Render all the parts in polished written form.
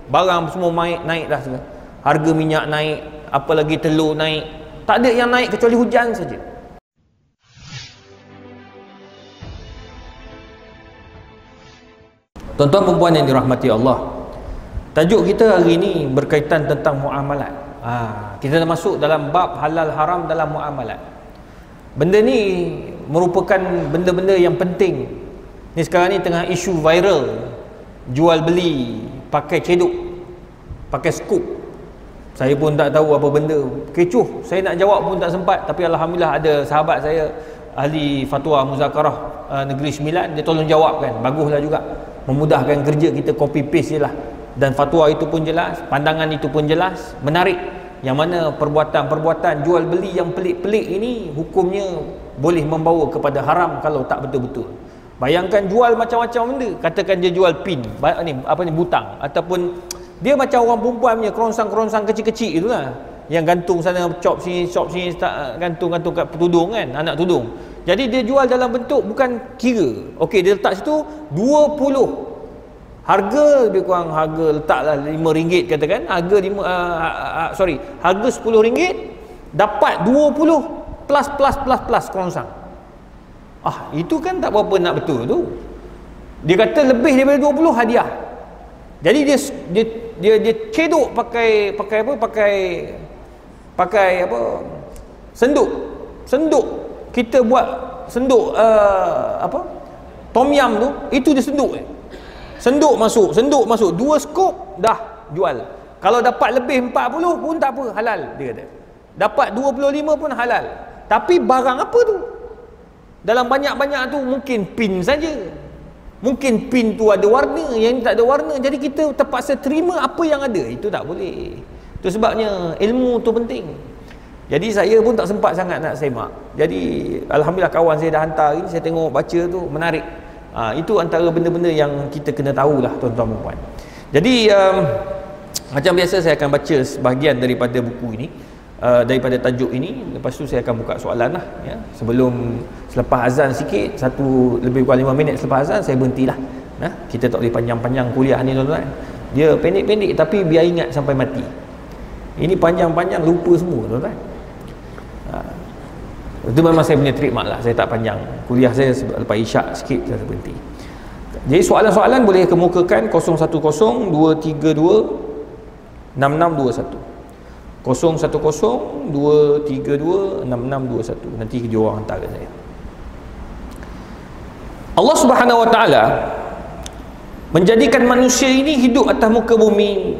Barang semua naik dah sekarang. Harga minyak naik, apa lagi telur naik. Tak ada yang naik kecuali hujan saja. Tuan-tuan dan puan yang dirahmati Allah, tajuk kita hari ini berkaitan tentang muamalat. Kita dah masuk dalam bab halal haram dalam muamalat. Benda ni merupakan benda-benda yang penting. Ni sekarang ni tengah isu viral, jual beli pakai cedok, pakai skop. Saya pun tak tahu apa benda, kecoh. Saya nak jawab pun tak sempat. Tapi alhamdulillah ada sahabat saya, ahli fatwa muzakarah Negeri Sembilan, dia tolong jawabkan. Baguslah juga, memudahkan kerja kita, copy paste je lah. Dan fatwa itu pun jelas, pandangan itu pun jelas, menarik. Yang mana perbuatan-perbuatan jual beli yang pelik-pelik ini hukumnya boleh membawa kepada haram kalau tak betul-betul. Bayangkan jual macam-macam benda. Katakan dia jual pin, butang, ataupun dia macam orang perempuan punya kerongsang-kerongsang kecil-kecil itulah, yang gantung sana, chop sini, gantung-gantung kat tudung kan, anak tudung. Jadi dia jual dalam bentuk bukan kira. Okey, dia letak situ 20. Harga lebih kurang, harga letaklah RM5 katakan, harga harga RM10, dapat 20 plus kerongsang. Itu kan tak berapa nak betul tu. Dia kata lebih daripada 20 hadiah. Jadi dia cedok pakai senduk. Kita buat senduk tom yum tu, itu dia senduk masuk 2 skop dah jual. Kalau dapat lebih 40 pun tak apa, halal dia kata. Dapat 25 pun halal. Tapi barang apa tu? Dalam banyak-banyak tu mungkin pin saja. Mungkin pin tu ada warna, yang tak ada warna. Jadi kita terpaksa terima apa yang ada. Itu tak boleh. Itu sebabnya ilmu tu penting. Jadi saya pun tak sempat sangat nak semak. Jadi alhamdulillah kawan saya dah hantar ini, saya tengok baca tu menarik. Itu antara benda-benda yang kita kena tahulah tuan-tuan dan puan. Jadi macam biasa saya akan baca sebahagian daripada buku ini, daripada tajuk ini. Lepas tu saya akan buka soalan lah, ya. Selepas azan sikit, lebih kurang 5 minit selepas azan saya berhentilah. Kita tak boleh panjang-panjang kuliah ni tuan-tuan. Dia pendek-pendek tapi biar ingat sampai mati. Ini panjang-panjang lupa semua tuan-tuan. Itu memang saya punya trademark lah. Saya tak panjang kuliah saya, lepas isyak sikit saya berhenti. Jadi soalan-soalan boleh kemukakan 010-232-6621. 010-232-6621. Nanti dia orang hantar ke saya. Allah Subhanahu Wa Taala menjadikan manusia ini hidup atas muka bumi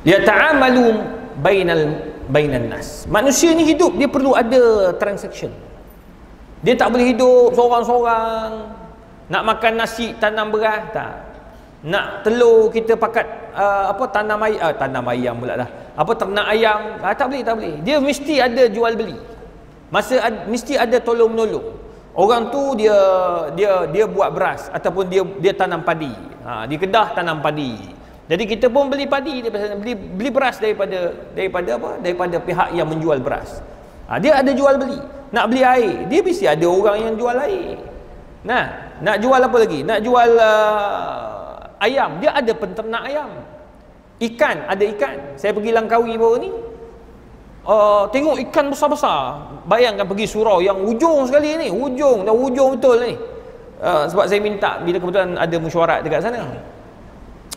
liyata'amalu bainan nas. Manusia ni hidup, dia perlu ada transaction. Dia tak boleh hidup seorang-seorang. Nak makan nasi tanam beras tak. Nak telur kita pakat tanam ayam pula dah. Ternak ayam, tak boleh. Dia mesti ada jual beli. Mesti ada tolong menolong. Orang tu dia buat beras ataupun dia tanam padi. Di Kedah tanam padi. Jadi kita pun beli padi, beli beras daripada pihak yang menjual beras. Dia ada jual beli. Nak beli air, dia mesti ada orang yang jual air. Nak jual apa lagi? Nak jual ayam, dia ada penternak ayam. Ikan, ada ikan. Saya pergi Langkawi baru ni, tengok ikan besar-besar. Bayangkan pergi surau yang ujung sekali ni, ujung betul ni. Sebab saya minta, bila kebetulan ada mesyuarat dekat sana.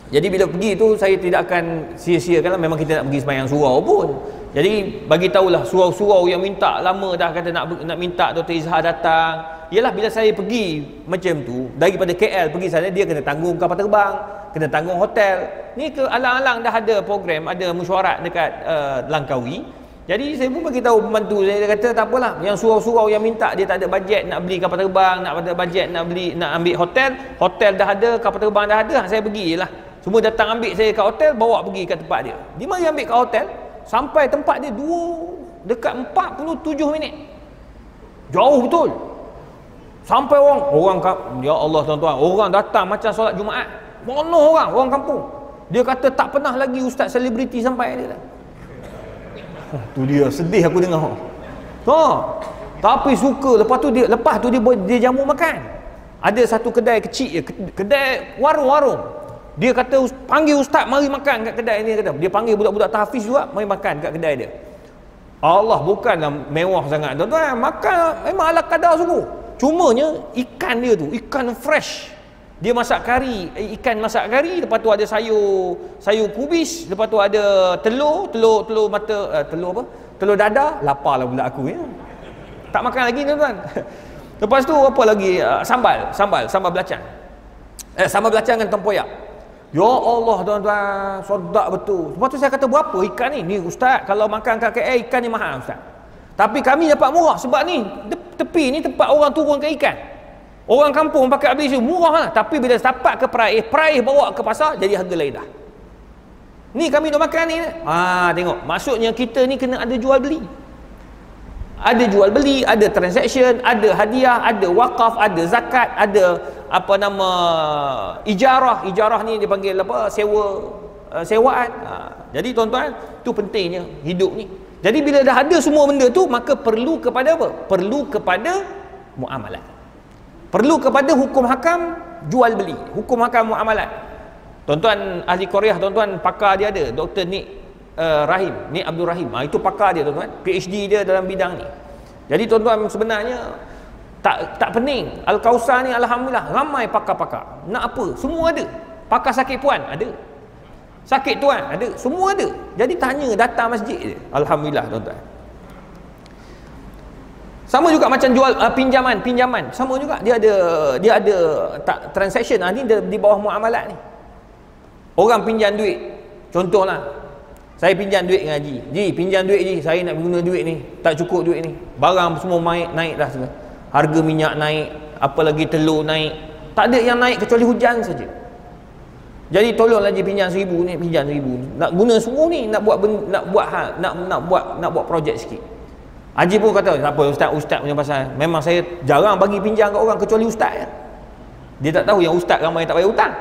Jadi bila pergi tu saya tidak akan sia-siakan lah. Memang kita nak pergi sembahyang surau pun. Jadi bagi tahulah surau-surau yang minta lama dah kata nak minta Dr. Izhar datang. Yalah, bila saya pergi macam tu daripada KL pergi sana, dia kena tanggung kapal terbang, kena tanggung hotel. Ni ke alang-alang dah ada program, ada mesyuarat dekat Langkawi. Jadi saya pun bagi tahu pembantu saya, dia kata tak apalah, yang surau-surau yang minta dia tak ada bajet nak beli kapal terbang, nak ada bajet nak ambil hotel dah ada, kapal terbang dah ada, saya pergilah. Semua datang ambil saya kat hotel, bawa pergi kat tempat dia. Dia mari ambil kat hotel, sampai tempat dia dekat 47 minit. Jauh betul. Sampai orang ya Allah tuan-tuan, orang datang macam solat Jumaat. Mana orang kampung. Dia kata tak pernah lagi ustaz selebriti sampai dia. Tu dia, sedih aku dengar. Tapi suka. Lepas tu dia jamu makan. Ada satu kedai kecil, kedai warung-warung. Dia kata panggil ustaz mari makan kat kedai ni, kata. Dia panggil budak-budak tahfiz juga mari makan kat kedai dia. Allah, bukanlah mewah sangat tuan-tuan, makan memang ala kadar sungguh. Cumanya ikan dia tu ikan fresh. Dia masak kari, ikan masak kari, lepas tu ada sayur kubis, lepas tu ada telur mata, telur apa? Telur dadar. Laparlah pula aku ya. Tak makan lagi tuan-tuan. Lepas tu apa lagi? Sambal belacan. Sambal belacan dengan tempoyak. Ya Allah tuan-tuan, sedap betul. Lepas tu saya kata, berapa ikan ni? Ni ustaz, kalau makan kat KL ikan ni mahal ustaz. Tapi kami dapat murah sebab ni tepi ni tempat orang turunkan ikan. Orang kampung pakai habis tu murah lah. Tapi bila dapat ke peraih bawa ke pasar jadi harga lain dah. Ni kami dah makan ni. Tengok. Maksudnya kita ni kena ada jual beli. Ada jual beli, ada transaction, ada hadiah, ada wakaf, ada zakat, ada apa nama ijarah. Ijarah ni dipanggil apa? Sewaan. Jadi tuan-tuan, tu pentingnya hidup ni. Jadi bila dah ada semua benda tu, maka perlu kepada apa? Perlu kepada muamalat. Perlu kepada hukum hakam jual beli, hukum hakam muamalat. Tuan-tuan ahli Korea, tuan-tuan pakar dia ada, Dr. Nick Abdul Rahim. Itu pakar dia tuan-tuan, PhD dia dalam bidang ni. Jadi tuan-tuan sebenarnya tak pening. Al-Kausar ni alhamdulillah ramai pakar-pakar. Nak apa? Semua ada. Pakar sakit puan ada. Sakit tuan ada, semua ada. Jadi tanya datang masjid je. Alhamdulillah tuan-tuan. Sama juga macam jual pinjaman. Sama juga dia ada transaction ni di bawah muamalat ni. Orang pinjam duit. Contohlah saya pinjam duit dengan Haji. Ji, pinjam duit Ji, saya nak guna duit ni. Tak cukup duit ni. Barang semua naik dah semua. Harga minyak naik, apa lagi telur naik. Tak ada yang naik kecuali hujan saja. Jadi tolonglah Ji pinjam 1,000 ni, pinjam 1,000. Nak guna sungguh ni, nak buat projek sikit. Haji pun kata, tak apa ustaz punya pasal. Memang saya jarang bagi pinjam kat orang kecuali ustaz. Dia tak tahu yang ustaz ramai yang tak bayar hutang.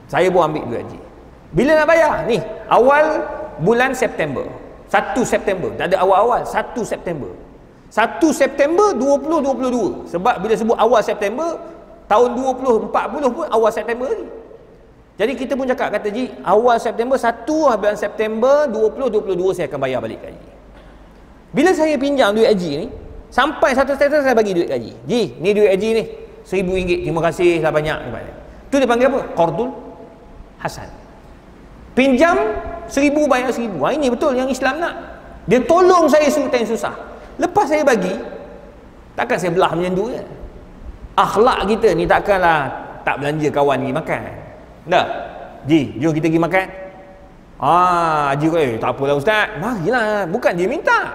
Saya pun ambil duit Haji. Bila nak bayar? Ni, awal bulan September. 1 September. Tak ada awal-awal. 1 September. 1 September 2022. Sebab bila sebut awal September, tahun 2040 pun awal September ni. Jadi kita pun cakap, kata Ji, awal September, 1 bulan September 2022 saya akan bayar balik kat Haji. Bila saya pinjam duit Haji ni, sampai 1 September saya bagi duit kat Haji. Ji, ni duit Haji ni, RM1,000. Terima kasih lah banyak. Tu dia panggil apa? Qardul Hasan. Pinjam 1,000 bayar 1,000. Ini betul yang Islam nak. Dia tolong saya sultan susah. Lepas saya bagi, takkan saya belah macam tu je. Akhlak kita ni takkanlah tak belanja kawan pergi makan. Dah. Ji, jom kita pergi makan. Haji kata, tak apalah ustaz. Marilah, bukan dia minta.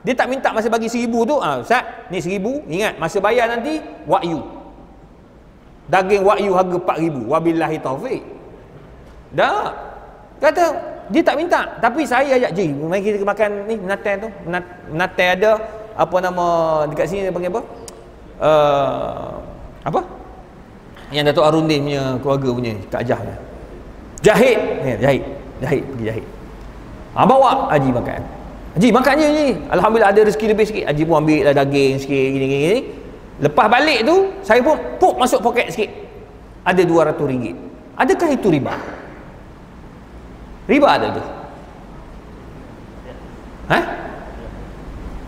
Dia tak minta masa bagi 1,000 tu, ustaz, ni 1,000, ingat masa bayar nanti wahyu. Daging wahyu harga 4,000. Wabillahi taufik. Dah. Kata dia tak minta, tapi saya ajak, Ji, mari kita makan ni Natal tu. Natal ada apa nama dekat sini dia panggil apa? Apa? Yang Datuk Arundin punya keluarga punya Kak Jah. Jahit, pergi jahit. Bawa Haji makan. Haji makan je Haji. Alhamdulillah ada rezeki lebih sikit. Haji pun ambil lah daging sikit gini. Lepas balik tu, saya pun masuk poket sikit. Ada RM200. Adakah itu riba? Riba ada tu?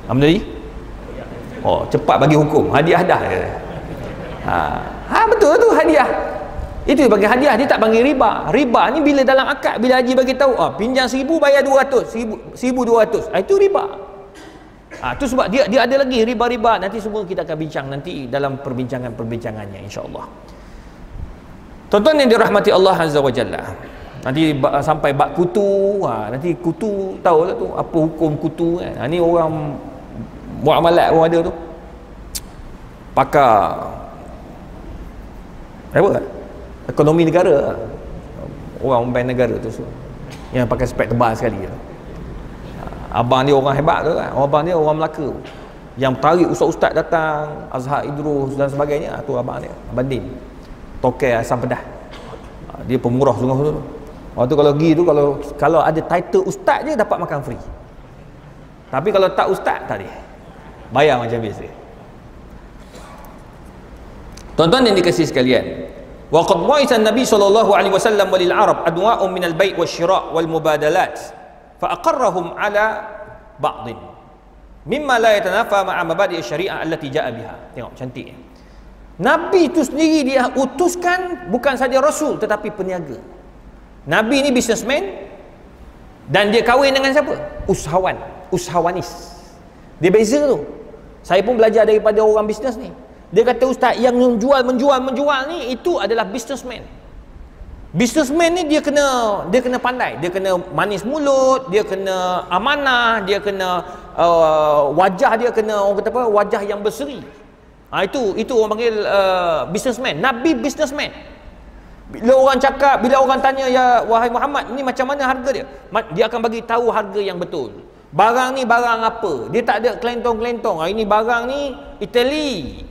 Alhamdulillah. Cepat bagi hukum. Hadiah dah. Betul tu hadiah. Itu bagi hadiah, dia tak panggil riba. Riba ni bila dalam akad, bila Haji bagi tahu, pinjam 1,000 bayar 200, 1,200. Itu riba. Tu sebab dia ada lagi riba-riba. Nanti semua kita akan bincang nanti dalam perbincangannya insya-Allah. Tuan-tuan yang dirahmati Allah Azza wa Jalla. Nanti sampai bab kutu, nanti kutu tahu lah tu apa hukum kutu kan. Ni orang muamalat pun ada tu. Pakar apa? Ekonomi negara. Orang bank negara tu yang pakai spek tebal sekali. Abang dia orang hebat tu kan. Abang dia orang Melaka. Yang tarik ustaz-ustaz datang, Azhar Idrus dan sebagainya, tu abang dia, Abang Din. Tokai Asam Pedah. Dia pemurah sungguh tu. Waktu kalau pergi tu, kalau ada title ustaz je dapat makan free. Tapi kalau tak ustaz tak ada. Bayar macam biasa. Tuan-tuan yang dikasihi sekalian, Wa qad bu'itha an-nabi sallallahu alaihi wasallam walil arab adwa'un min al-bai' wasyira' wal mubadalat fa aqarrahum ala ba'd mimma la yatanafa ma'a mabadi' asy-syari'ah allati ja'a biha. Tengok cantik. Nabi itu sendiri dia utuskan bukan saja rasul tetapi peniaga. Nabi ni businessman dan dia kahwin dengan siapa? Usahawan, usahawanis. Dia beza tu. Saya pun belajar daripada orang bisnes ni. Dia kata, ustaz, yang menjual ni itu adalah businessman. Businessman ni dia kena pandai, dia kena manis mulut, dia kena amanah, dia kena wajah dia kena orang kata apa? Wajah yang berseri. Itu orang panggil businessman. Nabi businessman. Bila orang tanya, ya wahai Muhammad, ni macam mana harga dia? Dia akan bagi tahu harga yang betul. Barang ni barang apa? Dia tak ada kelentong-kelentong. Ini barang ni Itali.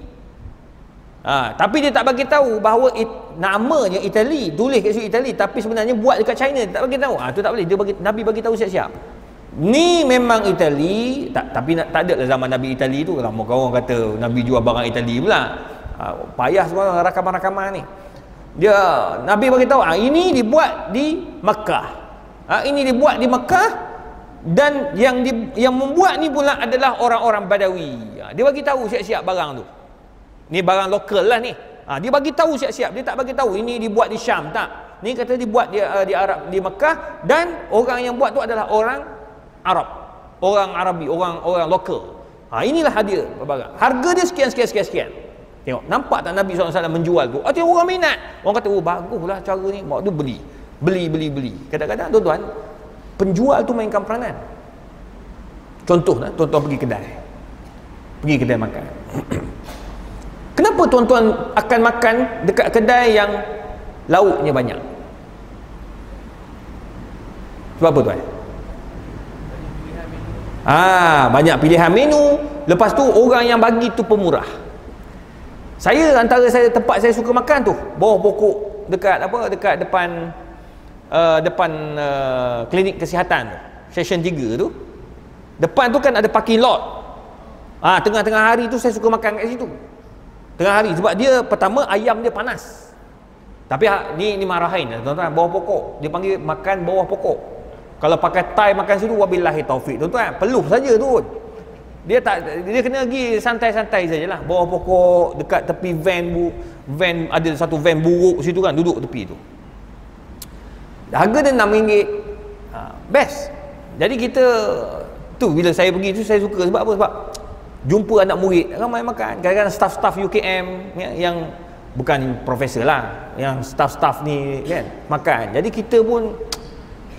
Tapi dia tak bagi tahu bahawa namanya Itali, tulis kat situ Itali, tapi sebenarnya buat dekat China. Dia tak bagi tahu. Tu tak boleh. Nabi bagi tahu siap-siap. Ni memang Itali, tapi tak ada lah zaman Nabi Itali tu. Lama orang kata Nabi jual barang Itali pula. Payah semua rakaman-rakaman ni. Nabi bagi tahu, ini dibuat di Mekah. Ini dibuat di Mekah dan yang membuat ni pula adalah orang-orang Badawi. Dia bagi tahu siap-siap barang tu. Ni barang lokal lah ni. Dia bagi tahu siap-siap. Dia tak bagi tahu ini dibuat di Syam, tak. Ni kata dibuat di Arab, di Mekah, dan orang yang buat tu adalah orang Arab, orang Arabi, orang lokal. Inilah hadiah barang. Harga dia sekian. Tengok, nampak tak Nabi SAW menjual tu? Tengok orang minat. Orang kata, oh baguslah cara ni. Mak tu beli. Kadang-kadang tuan-tuan, penjual tu mainkan peranan. Contoh pergi kedai makan. Kenapa tuan-tuan akan makan dekat kedai yang lauknya banyak? Sebab apa tuan? Banyak pilihan menu. Lepas tu orang yang bagi tu pemurah. Antara tempat saya suka makan tu bawah pokok dekat depan klinik kesihatan tu, Section 3 tu. Depan tu kan ada parking lot. Tengah-tengah hari tu saya suka makan kat situ. Tengah hari, sebab dia pertama ayam dia panas. Tapi ni marahin tuan-tuan, bawah pokok. Dia panggil makan bawah pokok. Kalau pakai Thai makan situ, wabillahi taufik tuan-tuan, peluh saja tu. Dia kena pergi santai-santai sajalah, bawah pokok dekat tepi van, ada satu van buruk situ kan, duduk tepi tu. Harga dia RM6. Best. Jadi kita tu, bila saya pergi tu saya suka. Sebab apa? Sebab jumpa anak murid ramai makan. Kadang-kadang staff UKM yang bukan profesor lah, yang staff ni kan makan. Jadi kita pun,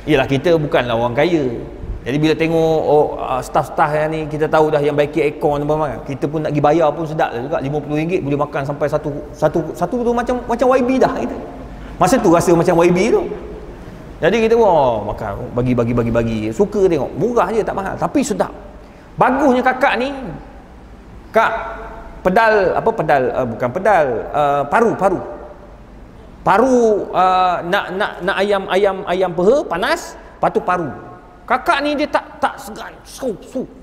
yelah, kita bukanlah orang kaya. Jadi bila tengok staff-staff yang ni, kita tahu dah yang baiki aircon apa, kita pun nak pergi bayar pun sedap lah juga. RM50 boleh makan sampai satu tu macam YB dah kita. Masa tu rasa macam YB tu. Jadi kita pun makan, bagi. Suka tengok, murah je, tak mahal, tapi sedap. Bagusnya kakak ni, paru nak ayam peha panas, patu paru. Kakak ni dia tak segan,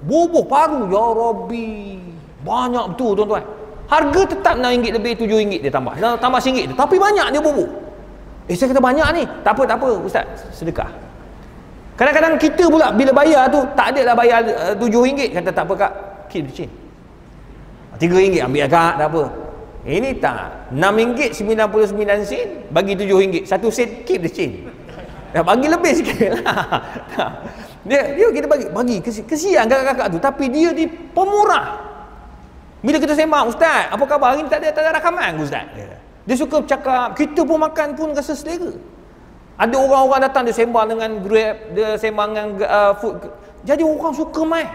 bubuh paru. Ya Rabbi, banyak betul tuan-tuan. Harga tetap RM6 lebih, RM7 dia tambah RM1 tapi banyak dia bubuh. Saya kata banyak ni. Tak apa ustaz, sedekah. Kadang-kadang kita pula bila bayar tu tak adalah bayar RM7, kata tak apa kak, keep the change. RM3 ambil kak, tak apa. Ini tak, RM6.99 bagi RM7, 1 sen keep the change. Bagi lebih sikit lah. Dia kita bagi kesian kakak-kakak tu, tapi dia ni pemurah. Bila kita sembang, ustaz apa khabar hari ni, tak ada rakaman ke ustaz? Dia suka bercakap, kita pun makan pun rasa selera. Ada orang-orang datang, dia sembang dengan Grab, dia sembang dengan food. Jadi orang suka mai.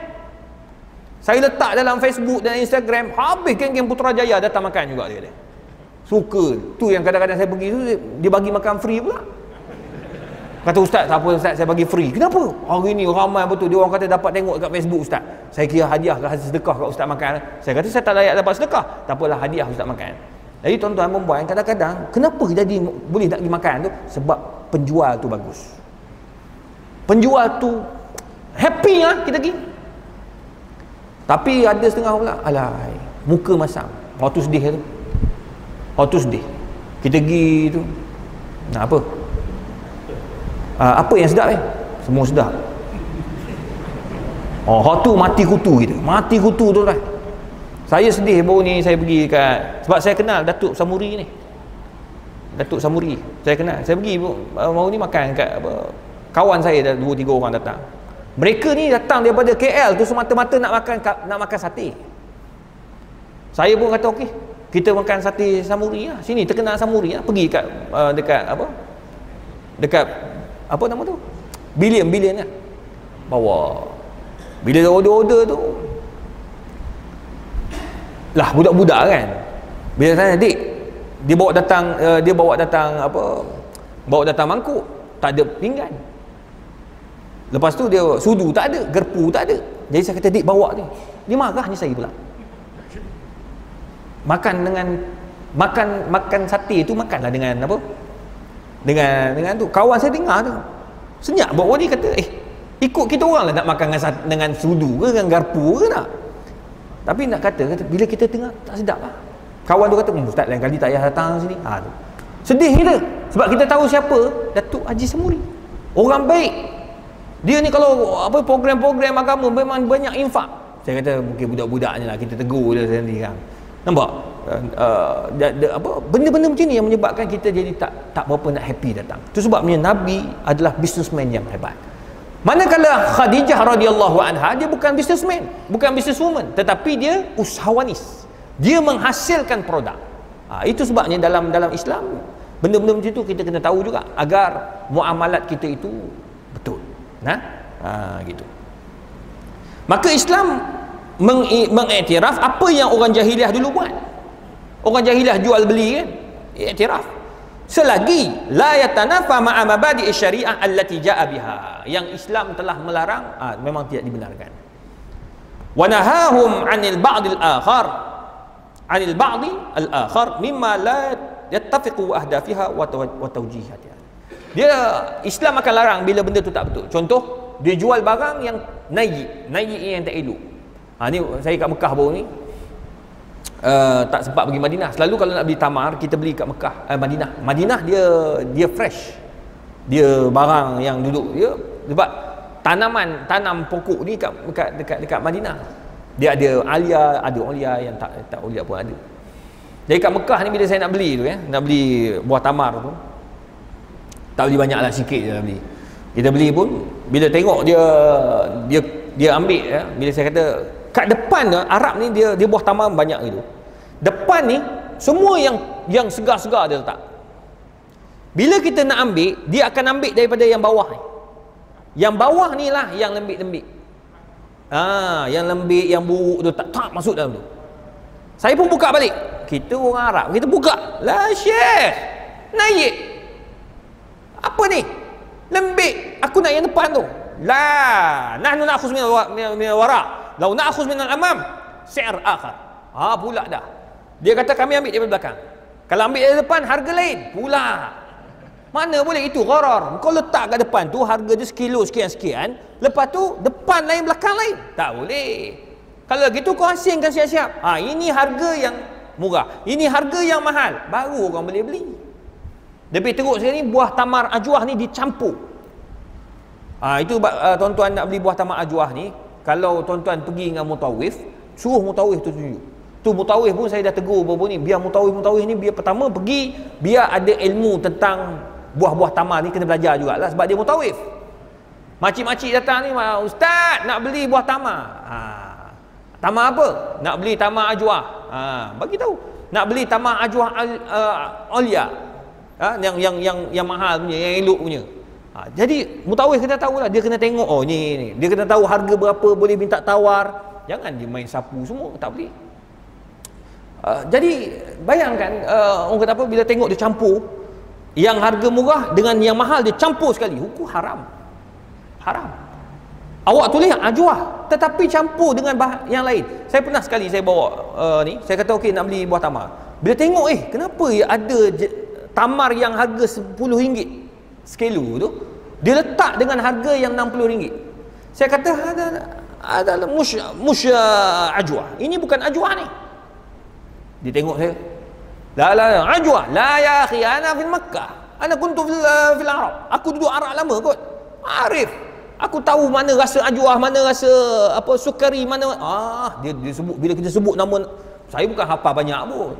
Saya letak dalam Facebook dan Instagram, habis geng-geng Putrajaya datang makan juga dia. Suka. Tu yang kadang-kadang saya pergi tu, dia bagi makan free pula. Kata ustaz, tak apa ustaz, saya bagi free. Kenapa? Hari ni ramai betul. Dia orang kata dapat tengok kat Facebook ustaz. Saya kira hadiah ke hasil sedekah kat ustaz makan. Saya kata saya tak layak dapat sedekah. Tak apalah, hadiah ustaz makan. Jadi tuan-tuan perempuan, kadang-kadang kenapa jadi boleh nak pergi makan tu? Sebab penjual tu bagus. Penjual tu happy lah kita pergi. Tapi ada setengah pula, alai, muka masam. Waktu sedih tu. Kita pergi tu, nak apa? Apa yang sedap semua sedap. Hak tu mati kutu kita. Mati kutu tu lah. Saya sedih baru ni saya pergi sebab saya kenal Datuk Samuri ni. Datuk Samuri. Saya kenal. Saya pergi baru ni makan kat kawan saya dah 2-3 orang datang. Mereka ni datang daripada KL tu semata-mata nak makan sate. Saya pun kata okey, kita makan sate Samuri lah. Sini terkenal Samuri lah. Pergi kat dekat apa nama tu? Bilion lah. Bawa. Bila order tu lah budak-budak kan. Bila tanya, "Dik, dia bawa datang mangkuk, tak ada pinggan." Lepas tu dia sudu tak ada, gerpu tak ada. Jadi saya kata, "Dik, bawa ni." Dia marahnya saya pula. Makan sate tu makanlah dengan apa? Dengan tu. Kawan saya dengar tu. Senyap bawa ni kata, ikut kita orang lah nak makan dengan sudu ke, dengan garpu ke tak? Tapi nak kata bila kita tengah tak sedap lah. Kawan tu kata, "Ustaz, lain kali tak payah datang sini." Tu. Sedih kita. Sebab kita tahu siapa Datuk Haji Samuri. Orang baik. Dia ni kalau program-program agama memang banyak infak. Saya kata mungkin budak-budak ni lah, kita tegur dia sendiri kan. Nampak? Benda-benda macam ni yang menyebabkan kita jadi tak berapa nak happy datang. Itu sebabnya Nabi adalah businessman yang hebat. Manakala Khadijah radhiyallahu anha, dia bukan businessman, bukan businesswoman, tetapi dia usahawanis. Dia menghasilkan produk. Itu sebabnya dalam Islam benda-benda macam itu kita kena tahu juga agar muamalat kita itu betul. Gitu. Maka Islam mengiktiraf apa yang orang jahiliah dulu buat. Orang jahiliah jual beli kan, iktiraf. Selagi la yatanafa ma'a mabadi' syariah allati ja'a biha, yang Islam telah melarang, memang tidak dibenarkan. Wa nahahum 'anil ba'd al-akhar mimma la yattafiqu ahdafiha wa tawjihatiha. Dia Islam akan larang bila benda tu tak betul. Contoh, dia jual barang yang naik yang tak elok. Ni saya kat Mekah baru ni, tak sempat pergi Madinah. Selalu kalau nak beli tamar, kita beli kat Mekah, Madinah dia fresh. Dia barang yang duduk dia, sebab tanam pokok ni dekat Madinah. Dia ada alia, ada olia, yang tak olia pun ada. Jadi kat Mekah ni bila saya nak beli tu nak beli buah tamar tu, tak beli banyak lah, sikit je nak beli. Kita beli pun bila tengok dia ambil bila saya kata kat depan tu, Arab ni dia buah tamar banyak gitu. Depan ni semua yang segar-segar dia letak. Bila kita nak ambil, dia akan ambil daripada yang bawah ni. Yang bawah ni lah yang lembik-lembik. Yang lembik, yang buruk tu tak masuk dalam tu. Saya pun buka balik. Kita orang Arab, kita buka. Lah Syekh, naik. Apa ni? Lembik. Aku nak yang depan tu. La, nahnu na'khuz min al-wara'. Lau na'khuz min al-amam, si'r akhar. Pula dah. Dia kata kami ambil daripada belakang. Kalau ambil dari depan, harga lain pula. Mana boleh, itu gharar. Kau letak kat depan tu, harga dia sekilo sekian-sekian, lepas tu depan lain, belakang lain. Tak boleh. Kalau gitu kau asingkan siap-siap. Ini harga yang murah, ini harga yang mahal, baru orang boleh beli. Lebih teruk sekali, buah tamar ajwah ni dicampur. Itu tuan-tuan nak beli buah tamar ajwah ni, kalau tuan-tuan pergi dengan mutawif, suruh mutawif tu tunjuk. Tu mutawif pun saya dah tegur beberapa ni, biar mutawif ni biar pertama pergi, biar ada ilmu tentang buah-buah tamar ni, kena belajar jugalah sebab dia mutawif. Makcik-makcik datang ni, "Ustaz, nak beli buah tamar." Tamar apa? Nak beli tamar ajwah. Bagi tahu. Nak beli tamar ajwah olia. Yang mahal punya, yang elok punya. Jadi mutawif kena tahulah, dia kena tengok ni. Dia kena tahu harga berapa, boleh minta tawar. Jangan dia main sapu semua, tak boleh. Jadi bayangkan orang kata apa, bila tengok dia campur yang harga murah dengan yang mahal, dia campur sekali, hukum haram. Awak tulis ajwah tetapi campur dengan yang lain. Saya pernah sekali saya bawa ni, saya kata okey nak beli buah tamar. Bila tengok kenapa ada tamar yang harga RM10 sekilo tu, dia letak dengan harga yang RM60. Saya kata adalah mush ajwah. Ini bukan ajwah ni. Dia tengok saya. La ajwa. La ya akhi, ana fil Makkah. Ana kuntu fil Arab. Aku duduk Arab lama kot. Arif. Aku tahu mana rasa ajwa, mana rasa apa sukari, mana dia sebut, bila kita sebut nama, saya bukan hafal banyak pun.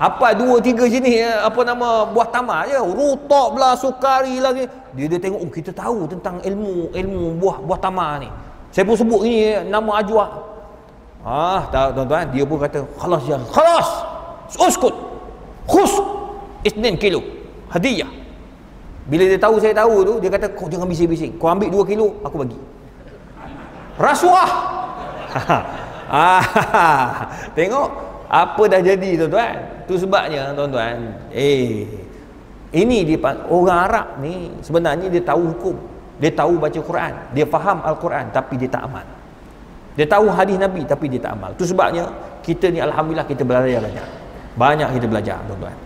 Hafal 2-3 jenis apa nama buah tamar je, rutab lah, sukari lah. Dia tengok, oh kita tahu tentang ilmu buah tamar ni. Saya pun sebut ni nama ajwa. Tuan-tuan, dia pun kata, khalas ya, khalas. Uskut. Khus 2 kilo hadiah. Bila dia tahu saya tahu tu, dia kata, kau jangan bising-bising. Kau ambil 2 kilo, aku bagi. Rasuah. Tengok apa dah jadi, tuan-tuan. Tu sebabnya, tuan-tuan, ini orang Arab ni sebenarnya dia tahu hukum, dia tahu baca Quran, dia faham Al-Quran, tapi dia tak amal. Dia tahu hadis Nabi, tapi dia tak amal. Tu sebabnya kita ni alhamdulillah kita belajar banyak kita belajar, tuan-tuan.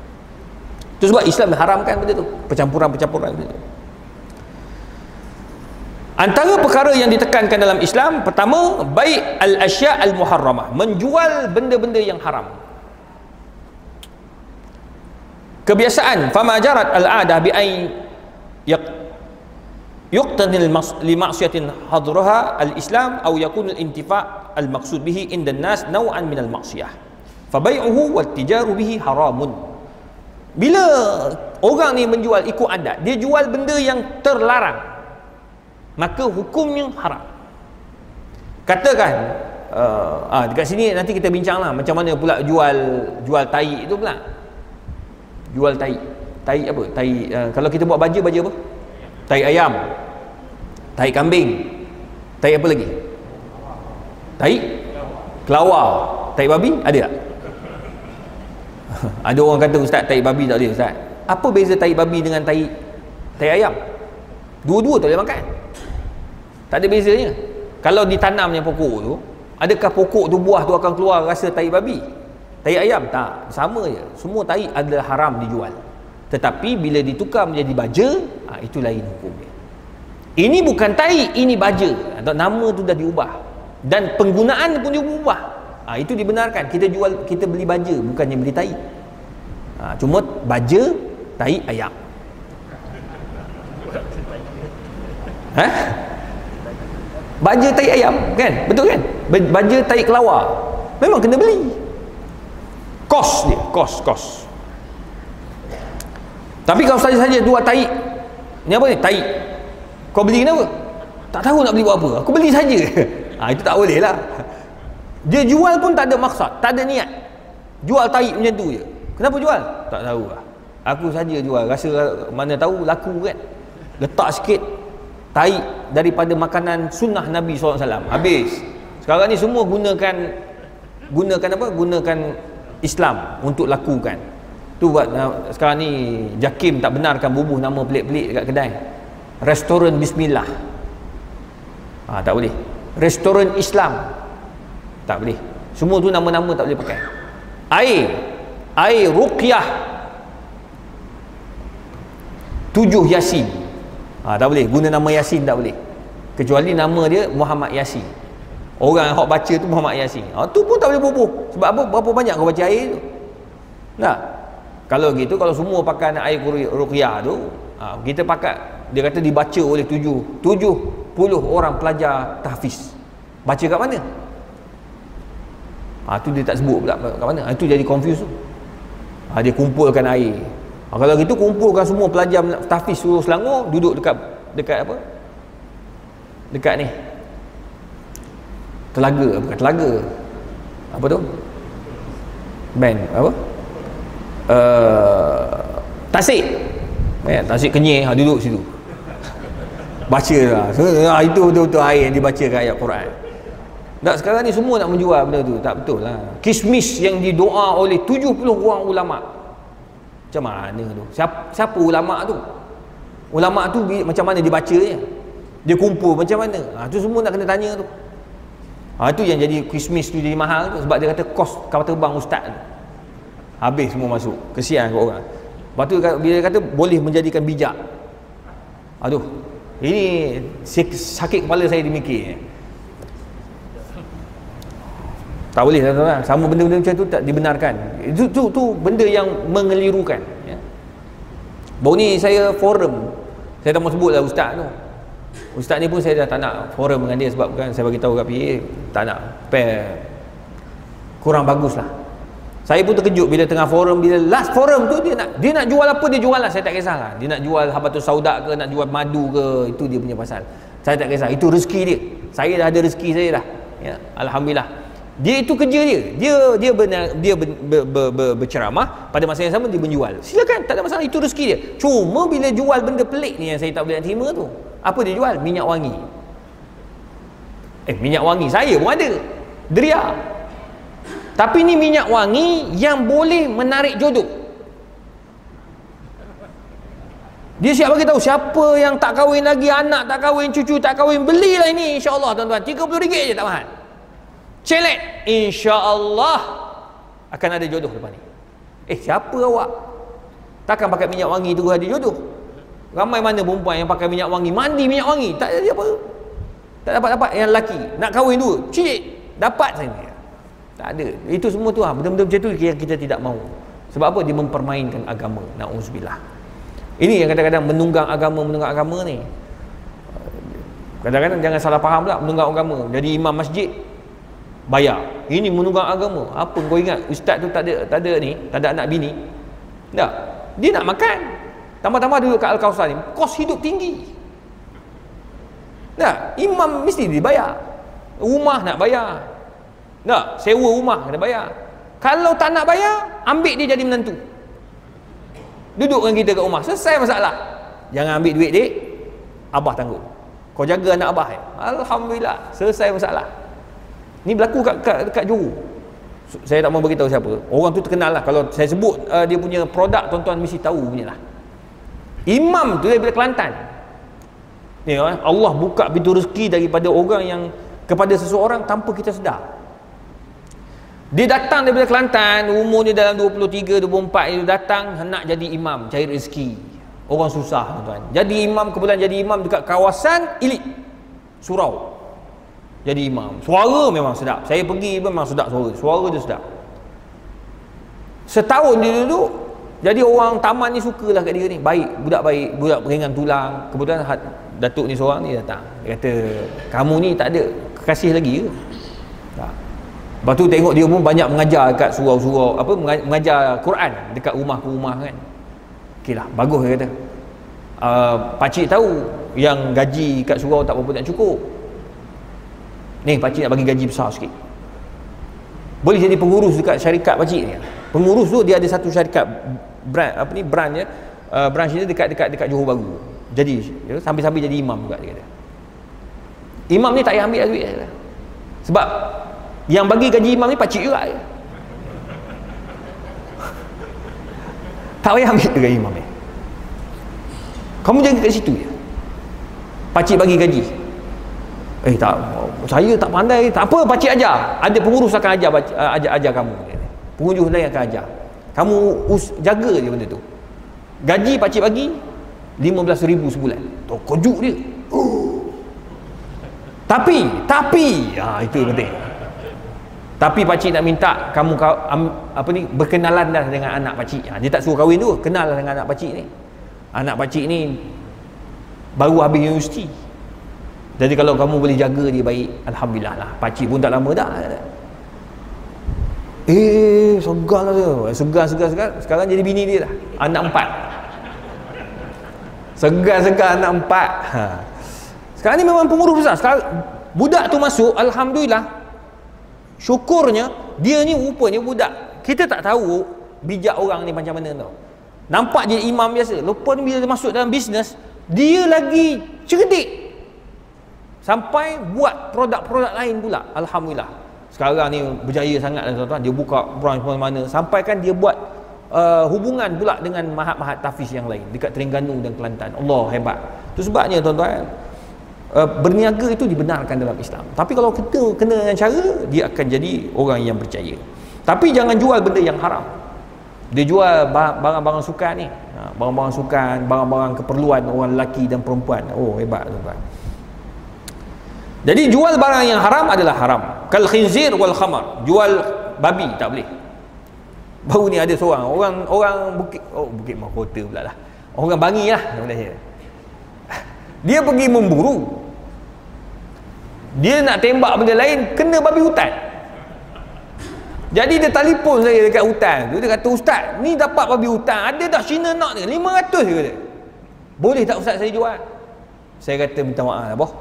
Tu sebab Islam haramkan benda tu, percampuran benda tu. Antara perkara yang ditekankan dalam Islam, pertama, bai' al-asya' al-muharramah, menjual benda-benda yang haram. Kebiasaan, fama jarat al-'adah bi ay yuqtanil li ma'siyatin hadraha al-islam aw yakun al-intifa' al-maqsud bihi inda an-nas naw'an min al-ma'siyah fa bai'uhu wa tijaru bihi haramun. Bila orang ni menjual ikut adat, dia jual benda yang terlarang, maka hukumnya haram. Katakan dekat sini nanti kita bincanglah macam mana pula jual tai itu pula. Jual tai apa? Kalau kita buat baju apa? Tai ayam, tai kambing, tai apa lagi? Tai kelawar, tai babi ada tak? Ada orang kata, ustaz, tai babi tak boleh, ustaz. Apa beza tai babi dengan tai ayam? Dua-dua tak boleh makan. Tak ada bezanya. Kalau ditanamnya pokok tu, adakah pokok tu buah tu akan keluar rasa tai babi, tai ayam? Tak, sama je. Semua tai adalah haram dijual. Tetapi bila ditukar menjadi baja, itu lain hukumnya. Ini bukan tai, ini baja. Nama tu dah diubah dan penggunaan pun diubah. Itu dibenarkan. Kita beli baja, bukannya beli tai. Cuma baja tai ayam. Baja tai ayam kan? Betul kan? Baja tai kelawar memang kena beli. Kos dia, kos. Tapi kalau saja jual tai, ni apa ni? Tai. Kau beli kenapa? Tak tahu nak beli buat apa. Aku beli saja. Itu tak boleh lah. Dia jual pun tak ada maksud, tak ada niat. Jual tai macam tu je. Kenapa jual? Tak tahu lah. Aku saja jual, rasa mana tahu laku kan. Letak sikit tai daripada makanan sunnah Nabi SAW. Habis. Sekarang ni semua gunakan apa? Gunakan Islam untuk lakukan. Tu buat sekarang ni JAKIM tak benarkan bubuh nama pelik-pelik dekat kedai. Restoran Bismillah. Tak boleh. Restoran Islam. Tak boleh. Semua tu nama-nama tak boleh pakai. Air ruqyah 7 Yasin. Tak boleh. Guna nama Yasin tak boleh. Kecuali nama dia Muhammad Yasin. Orang yang baca tu Muhammad Yasin. Tu pun tak boleh bubuh. Sebab apa? Berapa banyak kau baca air tu? Tak. Kalau gitu, kalau semua pakai air ruqyah tu, kita pakai, dia kata dibaca oleh 70 orang pelajar tahfiz. Baca kat mana? Tu dia tak sebut pula kat mana. Itu jadi confuse tu. Dia kumpulkan air. Kalau gitu, kumpulkan semua pelajar tahfiz seluruh Selangor duduk dekat apa? Dekat ni. Telaga, bukan telaga. Apa tu? Band apa? Tasik. Tasik Kenyir, duduk situ. Baca lah. Itu betul-betul air yang dibacakan ayat Quran. Tak, sekarang ni semua nak menjual benda tu. Tak betul lah. Kismis yang didoa oleh 70 orang ulama. Macam mana tu? Siapa ulama tu? Ulama tu macam mana dia bacanya? Dia kumpul macam mana? Tu semua nak kena tanya tu. Itu yang jadi kismis tu jadi mahal tu. Sebab dia kata kos kapal terbang ustaz tu. Habis semua masuk. Kesian kat orang. Lepas tu bila dia kata boleh menjadikan bijak. Aduh, ini sakit kepala saya dimikir. Tak boleh tuan-tuan. Sama benda-benda macam tu tak dibenarkan. Itu benda yang mengelirukan, ya. Baru ni saya forum, saya tak mau sebut lah ustaz tu. Ustaz ni pun saya dah tak nak forum dengan dia, sebab kan saya bagi tahu kat PA tak nak kurang bagus lah. Saya pun terkejut bila tengah forum, bila last forum tu dia nak jual apa dia jual lah, saya tak kisahlah. Dia nak jual habatus sauda ke, nak jual madu ke, itu dia punya pasal. Saya tak kisah, itu rezeki dia. Saya dah ada rezeki saya dah. Ya, alhamdulillah. Dia itu kerja dia berceramah, pada masa yang sama dia menjual. Silakan, tak ada masalah, itu rezeki dia. Cuma bila jual benda pelik ni yang saya tak boleh nak terima tu. Apa dia jual? Minyak wangi. Minyak wangi saya pun ada. Deria. Tapi ni minyak wangi yang boleh menarik jodoh. Dia siap bagi tahu siapa yang tak kahwin lagi, anak tak kahwin, cucu tak kahwin, belilah ini insya-Allah tuan-tuan. RM30 je, tak mahal. Celet, insya-Allah akan ada jodoh lepas ni. Siapa awak? Takkan pakai minyak wangi tu ada jodoh? Ramai mana perempuan yang pakai minyak wangi, mandi minyak wangi, tak ada apa. Tak dapat yang lelaki nak kahwin dua, cik dapat saja. Tak ada. Itu semua tu benda-benda macam tu yang kita tidak mahu. Sebab apa? Dia mempermainkan agama. Na'udzubillah. Ini yang kadang-kadang menunggang agama ni. Kadang-kadang jangan salah faham pula, menunggang agama. Jadi imam masjid bayar. Ini menunggang agama. Apa kau ingat ustaz tu tak ada anak bini? Tak. Dia nak makan. Tambah-tambah duduk kat Al-Kausar ni, kos hidup tinggi. Tak, imam mesti dibayar. Rumah nak bayar. Tak, sewa rumah kena bayar. Kalau tak nak bayar, ambil dia jadi menantu. Duduk dengan kita kat rumah, selesai masalah. Jangan ambil duit dik, abah tanggung. Kau jaga anak abah. Alhamdulillah, selesai masalah. Ni berlaku kat Johor. Saya tak mau beritahu siapa. Orang tu terkenal lah. Kalau saya sebut dia punya produk, tuan-tuan mesti tahu punya lah. Imam tu daripada Kelantan. Ni, Allah buka pintu rezeki daripada orang yang kepada seseorang tanpa kita sedar. Dia datang daripada Kelantan, umurnya dalam 23, 24, dia datang nak jadi imam, cari rezeki. Orang susah tuan-tuan. Jadi imam, kebetulan jadi imam dekat kawasan elit surau. Jadi imam. Suara memang sedap. Saya pergi memang sedap suara dia sedap. Setahun dia duduk, jadi orang taman ni sukalah kat dia ni. Budak ringan tulang. Kebetulan datuk ni seorang ni datang. Dia kata, kamu ni tak ada kekasih lagi ke? Tak. Lepas tu tengok dia pun banyak mengajar kat surau-surau, mengajar Quran dekat rumah-rumah kan. Okeylah, bagus dia kata. Pakcik tahu yang gaji kat surau tak berapa nak cukup. Ni pakcik nak bagi gaji besar sikit. Boleh jadi pengurus dekat syarikat pakcik ni. Pengurus tu dia ada satu syarikat branch dia dekat Johor Bahru. Jadi sambil-sambil jadi imam juga dia kata. Imam ni tak payah ambil duit dia. Sebab yang bagi gaji imam ni pakcik juga je. Tak payah ambil gaji imam ni. Kamu jaga kat situ je. Pakcik bagi gaji. Tak, saya tak pandai. Tak apa, pakcik ajar. Ada pengurus akan ajar kamu. Pengunjung lain akan ajar. Kamu jaga je benda tu. Gaji pakcik bagi RM15,000 sebulan. Tu kojuk dia. Tapi itu yang penting. Tapi pakcik nak minta kamu berkenalan dah dengan anak pakcik. Dia tak suruh kahwin tu, kenal lah dengan anak pakcik ni. Anak pakcik ni baru habis universiti. Jadi kalau kamu boleh jaga dia baik, alhamdulillah lah. Pakcik pun tak lama dah. Segar lah dia. Segar. Sekarang jadi bini dia dah. Anak 4. Segar anak 4. Sekarang ni memang pengurus besar. Sekarang budak tu masuk, alhamdulillah. Syukurnya dia ni rupanya budak. Kita tak tahu bijak orang ni macam mana tau. Nampak je imam biasa. Lepas ni bila dia masuk dalam bisnes, dia lagi cerdik. Sampai buat produk-produk lain pula. Alhamdulillah. Sekarang ni berjaya sangat tuan-tuan. Dia buka branch mana-mana. Sampai kan dia buat hubungan pula dengan mahat-mahat tahfiz yang lain dekat Terengganu dan Kelantan. Allah hebat. Itu sebabnya tuan-tuan, berniaga itu dibenarkan dalam Islam. Tapi kalau kita kena dengan cara, dia akan jadi orang yang percaya. Tapi jangan jual benda yang haram. Dia jual barang-barang sukan ni. Barang-barang sukan, barang-barang keperluan orang lelaki dan perempuan. Oh, hebat tuan-tuan. Jadi jual barang yang haram adalah haram. Kal khinzir wal khamar, jual babi tak boleh. Baru ni ada seorang orang Bukit Mahkota pula lah, orang Bangi lah Malaysia. Dia pergi memburu, dia nak tembak benda lain, kena babi hutan. Jadi dia telefon saya dekat hutan tu, dia kata, "Ustaz, ni dapat babi hutan, ada dah Cina nak ni, 500 je kata. Boleh tak Ustaz saya jual?" Saya kata, "Minta maaf lah boh,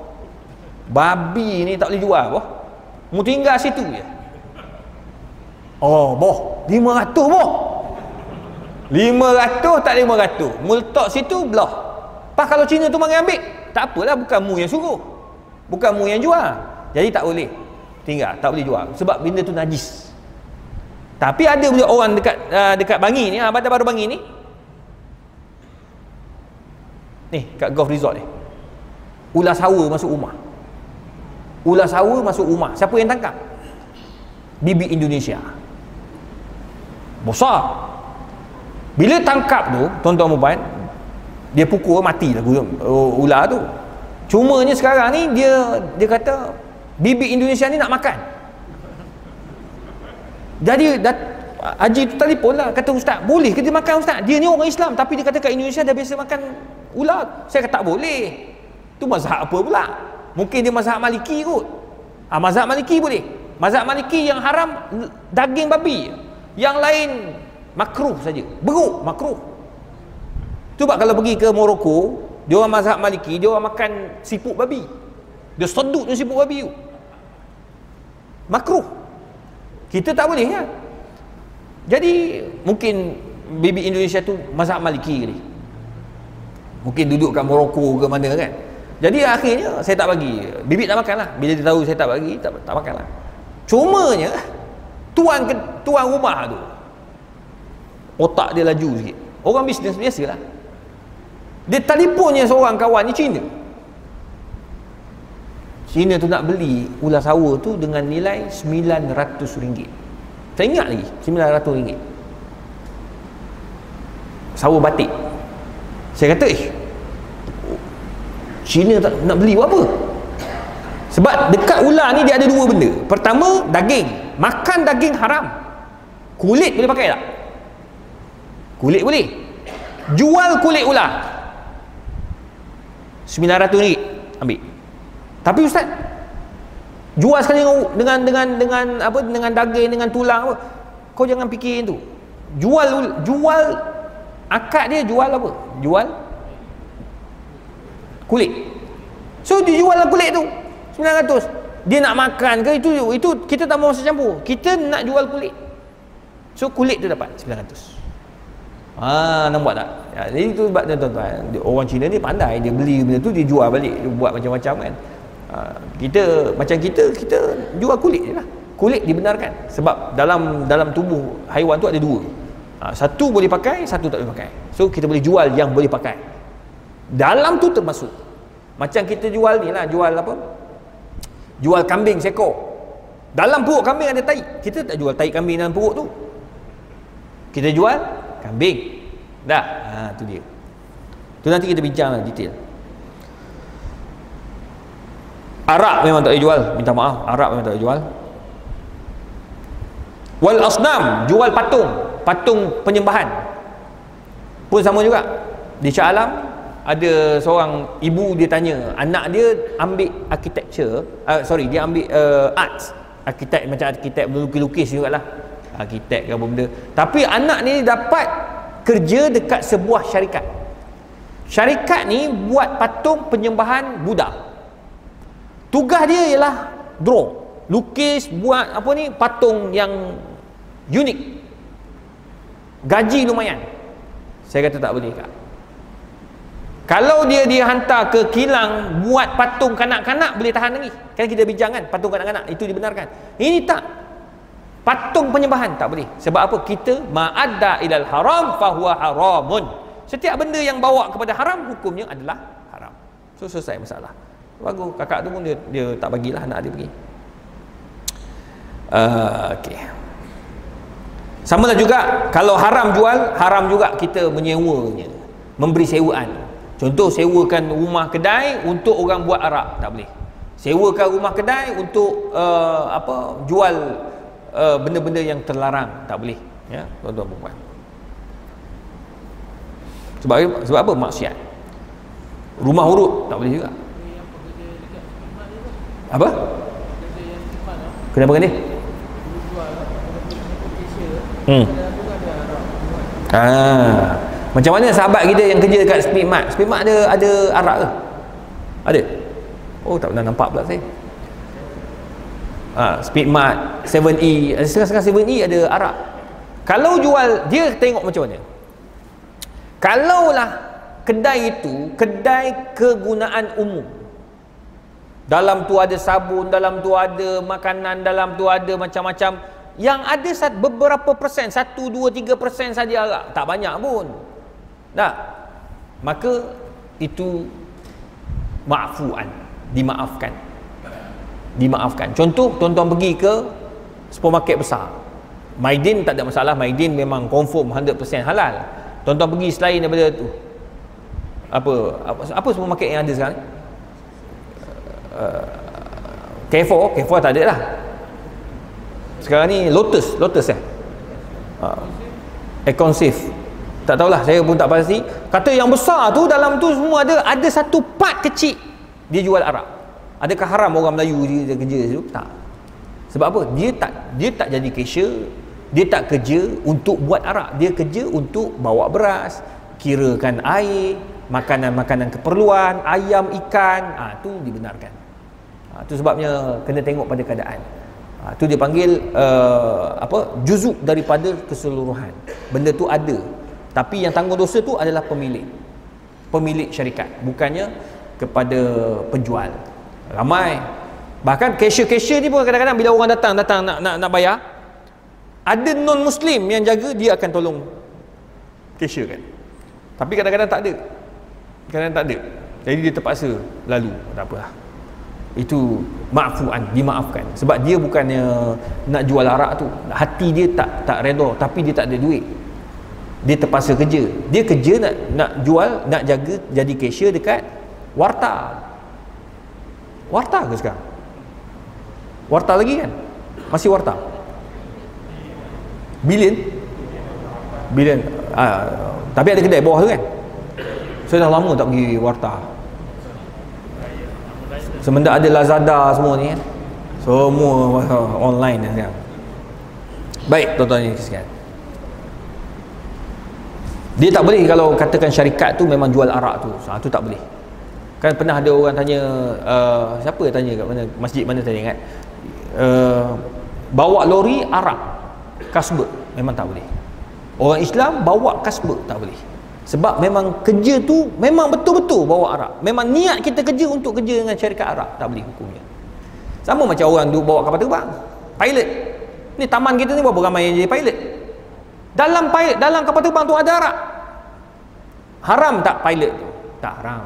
babi ni tak boleh jual boh, mu tinggal situ je." "Oh boh, 500 boh, 500 tak 500, mu letak situ belah. Pas kalau Cina tu mari ambil, tak apalah, bukan mu yang suruh, bukan mu yang jual. Jadi tak boleh tinggal, tak boleh jual sebab benda tu najis." Tapi ada pula orang dekat Bangi ni, Bandar Baru Bangi ni, kat Golf Resort ni, ular sawa masuk rumah. Ular sawa masuk rumah, siapa yang tangkap? Bibik Indonesia, besar. Bila tangkap tu, tuan-tuan puan, dia pukul mati lah ular tu. Cumanya sekarang ni dia kata bibik Indonesia ni nak makan. Jadi Haji tu telefon lah, kata, "Ustaz, boleh ke dia makan Ustaz? Dia ni orang Islam tapi dia kata kat Indonesia dah biasa makan ular." Saya kata tak boleh. Tu mazhab apa pula? Mungkin dia mazhab Maliki kot. Mazhab Maliki boleh. Mazhab Maliki yang haram daging babi, yang lain makruh saja. Beruk makruh. Cuba kalau pergi ke Morocco, dia orang mazhab Maliki, dia orang makan siput babi. Dia sedut dengan siput babi tu. Makruh. Kita tak boleh ya. Jadi mungkin bibik Indonesia tu mazhab Maliki ni. Mungkin duduk kat Morocco ke mana kan. Jadi akhirnya saya tak bagi. Bibik tak makan lah. Bila dia tahu saya tak bagi, tak makan lah. Cumanya tuan rumah tu, otak dia laju sikit. Orang bisnes biasalah. Dia telefonnya seorang kawan ni Cina. Cina tu nak beli ular sawa tu dengan nilai RM900. Saya ingat lagi, RM900. Sawa batik. Saya kata, Cina tak nak beli buat apa? Sebab dekat ular ni dia ada dua benda. Pertama, daging. Makan daging haram. Kulit boleh pakai tak? Kulit boleh. Jual kulit ular RM900, ambil. Tapi Ustaz, jual sekali dengan daging, dengan tulang apa, kau jangan fikir tu. Jual akad dia, jual apa? Jual kulit. So dia jual kulit tu RM900. Dia nak makan ke, itu kita tak mau masa campur. Kita nak jual kulit. So kulit tu dapat RM900. Nampak tak? Ya, jadi itu sebab tuan-tuan, orang Cina ni pandai, dia beli benda tu, dia jual balik, dia buat macam-macam kan. Kita jual kulit je lah. Kulit dibenarkan sebab dalam tubuh haiwan tu ada dua. Satu boleh pakai, satu tak boleh pakai. So kita boleh jual yang boleh pakai. Dalam tu termasuk macam kita jual ni lah, jual apa? Jual kambing seekor. Dalam perut kambing ada tai. Kita tak jual tai kambing dalam perut tu. Kita jual kambing. Dah. Tu dia. Tu nanti kita bincang lah detail. Arak memang tak boleh jual, minta maaf, arak memang tak boleh jual. Wal asnam, jual patung penyembahan pun sama juga. Di Shah Alam ada seorang ibu, dia tanya anak dia ambil architecture, dia ambil arts, arkitek, macam arkitek melukis-lukis jugalah, arkitek ke apa benda. Tapi anak ni dapat kerja dekat sebuah syarikat. Syarikat ni buat patung penyembahan Buddha. Tugas dia ialah draw, lukis, buat apa ni, patung yang unik. Gaji lumayan. Saya kata tak boleh Kak. Kalau dia hantar ke kilang buat patung kanak-kanak, boleh tahan lagi. Kan kita bincang kan, patung kanak-kanak itu dibenarkan. Ini tak. Patung penyembahan tak boleh. Sebab apa? Kita ma'adda ilal haram fahuwa haramun. Setiap benda yang bawa kepada haram, hukumnya adalah haram. So selesai masalah. Bagus, kakak tu pun dia tak bagilah anak dia pergi. Okey. Sama lah juga, kalau haram jual, haram juga kita menyewanya, memberi sewaan. Contoh, sewakan rumah kedai untuk orang buat arak, tak boleh. Sewakan rumah kedai untuk jual benda-benda yang terlarang, tak boleh, ya, tuan-tuan puan. Sebab apa? Maksiat. Rumah urut tak boleh juga. Apa? Kenapa ni? Macam mana sahabat kita yang kerja dekat Speedmart? Speedmart ada arak ke? Ada? Oh, tak pernah nampak pula saya. Speedmart, 7E, sekarang 7E ada arak. Kalau jual, dia tengok macam mana. Kalaulah kedai itu kedai kegunaan umum, dalam tu ada sabun, dalam tu ada makanan, dalam tu ada macam-macam, yang ada beberapa persen, 1, 2, 3% saja arak, tak banyak pun, tak, maka itu maafuan, dimaafkan. Contoh, tuan-tuan pergi ke supermarket besar, Maidin tak ada masalah, Maidin memang confirm 100% halal. Tuan-tuan pergi selain daripada tu, apa supermarket yang ada sekarang? Carrefour tak ada lah sekarang ni. Lotus Econsave, tak tahulah, saya pun tak pasti. Kata yang besar tu, dalam tu semua ada satu part kecil dia jual arak. Adakah haram orang Melayu dia kerja situ? Tak. Sebab apa? Dia tak jadi cashier, dia tak kerja untuk buat arak, dia kerja untuk bawa beras, kirakan air, makanan-makanan keperluan, ayam, ikan, tu dibenarkan. Itu sebabnya kena tengok pada keadaan. Itu dia panggil juzuk daripada keseluruhan. Benda tu ada, tapi yang tanggung dosa tu adalah pemilik syarikat, bukannya kepada penjual. Ramai, bahkan cashier ni pun kadang-kadang bila orang datang nak bayar, ada non muslim yang jaga, dia akan tolong cashier kan. Tapi kadang-kadang tak ada, jadi dia terpaksa lalu, tak apalah. Itu dimaafkan. Sebab dia bukannya nak jual arak tu, hati dia tak redha, tapi dia tak ada duit, dia terpaksa kerja. Dia kerja nak jual, nak jaga, jadi cashier dekat warta ke sekarang? Warta lagi kan? Masih warta? Bilion, tapi ada kedai bawah tu kan. Saya dah lama tak pergi warta. Semenjak ada Lazada semua ni kan, semua online dah sekarang. Baik, tuan-tuan yang sekalian, dia tak boleh kalau katakan syarikat tu memang jual arak tu, tu tak boleh. Kan pernah ada orang tanya, siapa tanya kat mana, masjid mana tanya kan, bawa lori arak kasbet, memang tak boleh. Orang Islam bawa kasbet tak boleh. Sebab memang kerja tu memang betul-betul bawa arak, memang niat kita kerja untuk kerja dengan syarikat arak, tak boleh hukumnya. Sama macam orang duk bawa kapal terbang, pilot ni, taman kita ni berapa ramai yang jadi pilot. Dalam kapal terbang tu ada arak. Haram tak pilot tu? Tak haram.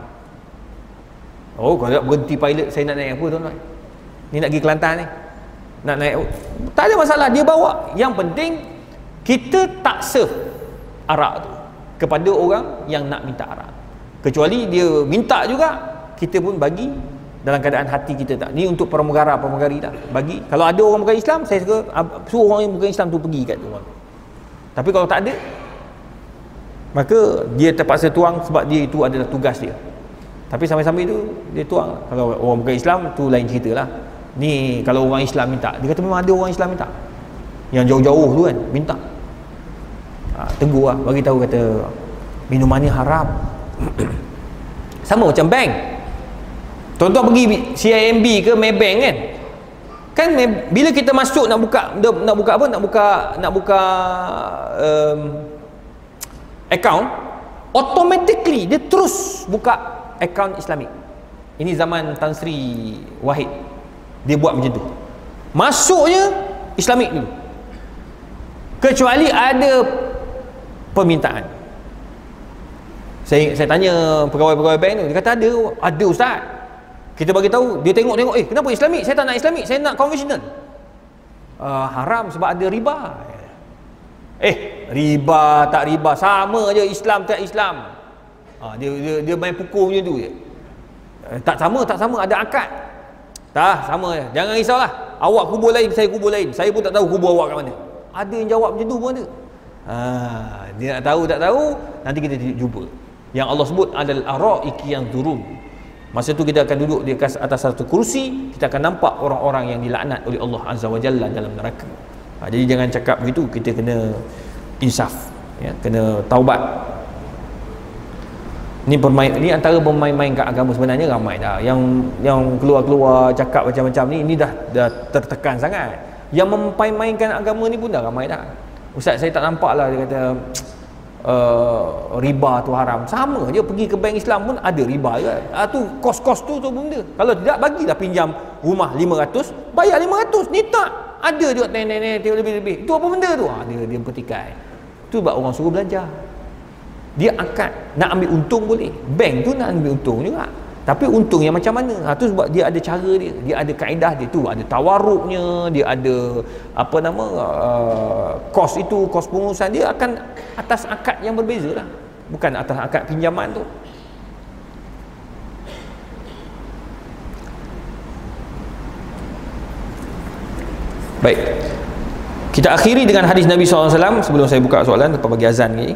Oh, kalau berhenti pilot, saya nak naik apa tuan-tuan? Ni nak pergi Kelantan ni, nak naik, tak ada masalah, dia bawa. Yang penting kita tak serve arak tu kepada orang yang nak minta arak. Kecuali dia minta juga, kita pun bagi dalam keadaan hati kita tak. Ni untuk pramugari tak bagi. Kalau ada orang bukan Islam, saya suruh orang yang bukan Islam tu pergi kat tu. Tapi kalau tak ada, maka dia terpaksa tuang sebab dia itu adalah tugas dia. Tapi sambil-sambil tu dia tuang. Kalau orang bukan Islam tu lain cerita lah. Ni kalau orang Islam minta, dia kata memang ada orang Islam minta, yang jauh-jauh tu kan minta, tegur lah, bagi tahu, kata minuman ni haram. Sama macam bank. Tuan-tuan pergi CIMB ke Maybank kan bila kita masuk nak buka account, automatically dia terus buka account Islamik. Ini zaman Tan Sri Wahid, dia buat macam tu, masuknya Islamik dulu, kecuali ada permintaan. Saya tanya pegawai-pegawai bank tu, dia kata ada ustaz. Kita bagi tahu, dia tengok, kenapa Islamik? Saya tak nak Islamik, saya nak konvensional. Haram sebab ada riba. Riba tak riba sama je, Islam tak Islam. Dia main pukul macam tu je. Tak sama, ada akad. Tak, sama je. Jangan risaulah. Awak kubur lain, saya kubur lain. Saya pun tak tahu kubur awak kat mana. Ada yang jawab macam tu pun ada. Dia nak tahu tak tahu, nanti kita jumpa. Yang Allah sebut adalah ar-ra'iki yang turun. Masa tu kita akan duduk di atas satu kursi, kita akan nampak orang-orang yang dilaknat oleh Allah Azza wa Jalla dalam neraka. Jadi jangan cakap begitu, kita kena insaf, ya, kena taubat. Ini antara bermain-main kat agama sebenarnya ramai dah. Yang keluar-keluar cakap macam-macam ni dah tertekan sangat. Yang memain-mainkan agama ni pun dah ramai dah. Ustaz, saya tak nampak lah dia kata riba tu haram. Sama je, pergi ke bank Islam pun ada riba je. Tu kos-kos tu benda. Kalau tidak, bagilah pinjam rumah 500, bayar 500. Ni tak. Ada juga lebih-lebih. Itu apa benda tu? Dia petikai. Tu sebab orang suruh belajar. Dia akad nak ambil untung boleh, bank tu nak ambil untung juga, tapi untung yang macam mana? Tu sebab dia ada cara dia ada kaedah dia tu, ada tawarruknya, dia ada apa nama kos itu, kos pengurusan dia akan atas akad yang berbeza lah, bukan atas akad pinjaman tu. Baik, kita akhiri dengan hadis Nabi SAW sebelum saya buka soalan lepas bagi azan ni.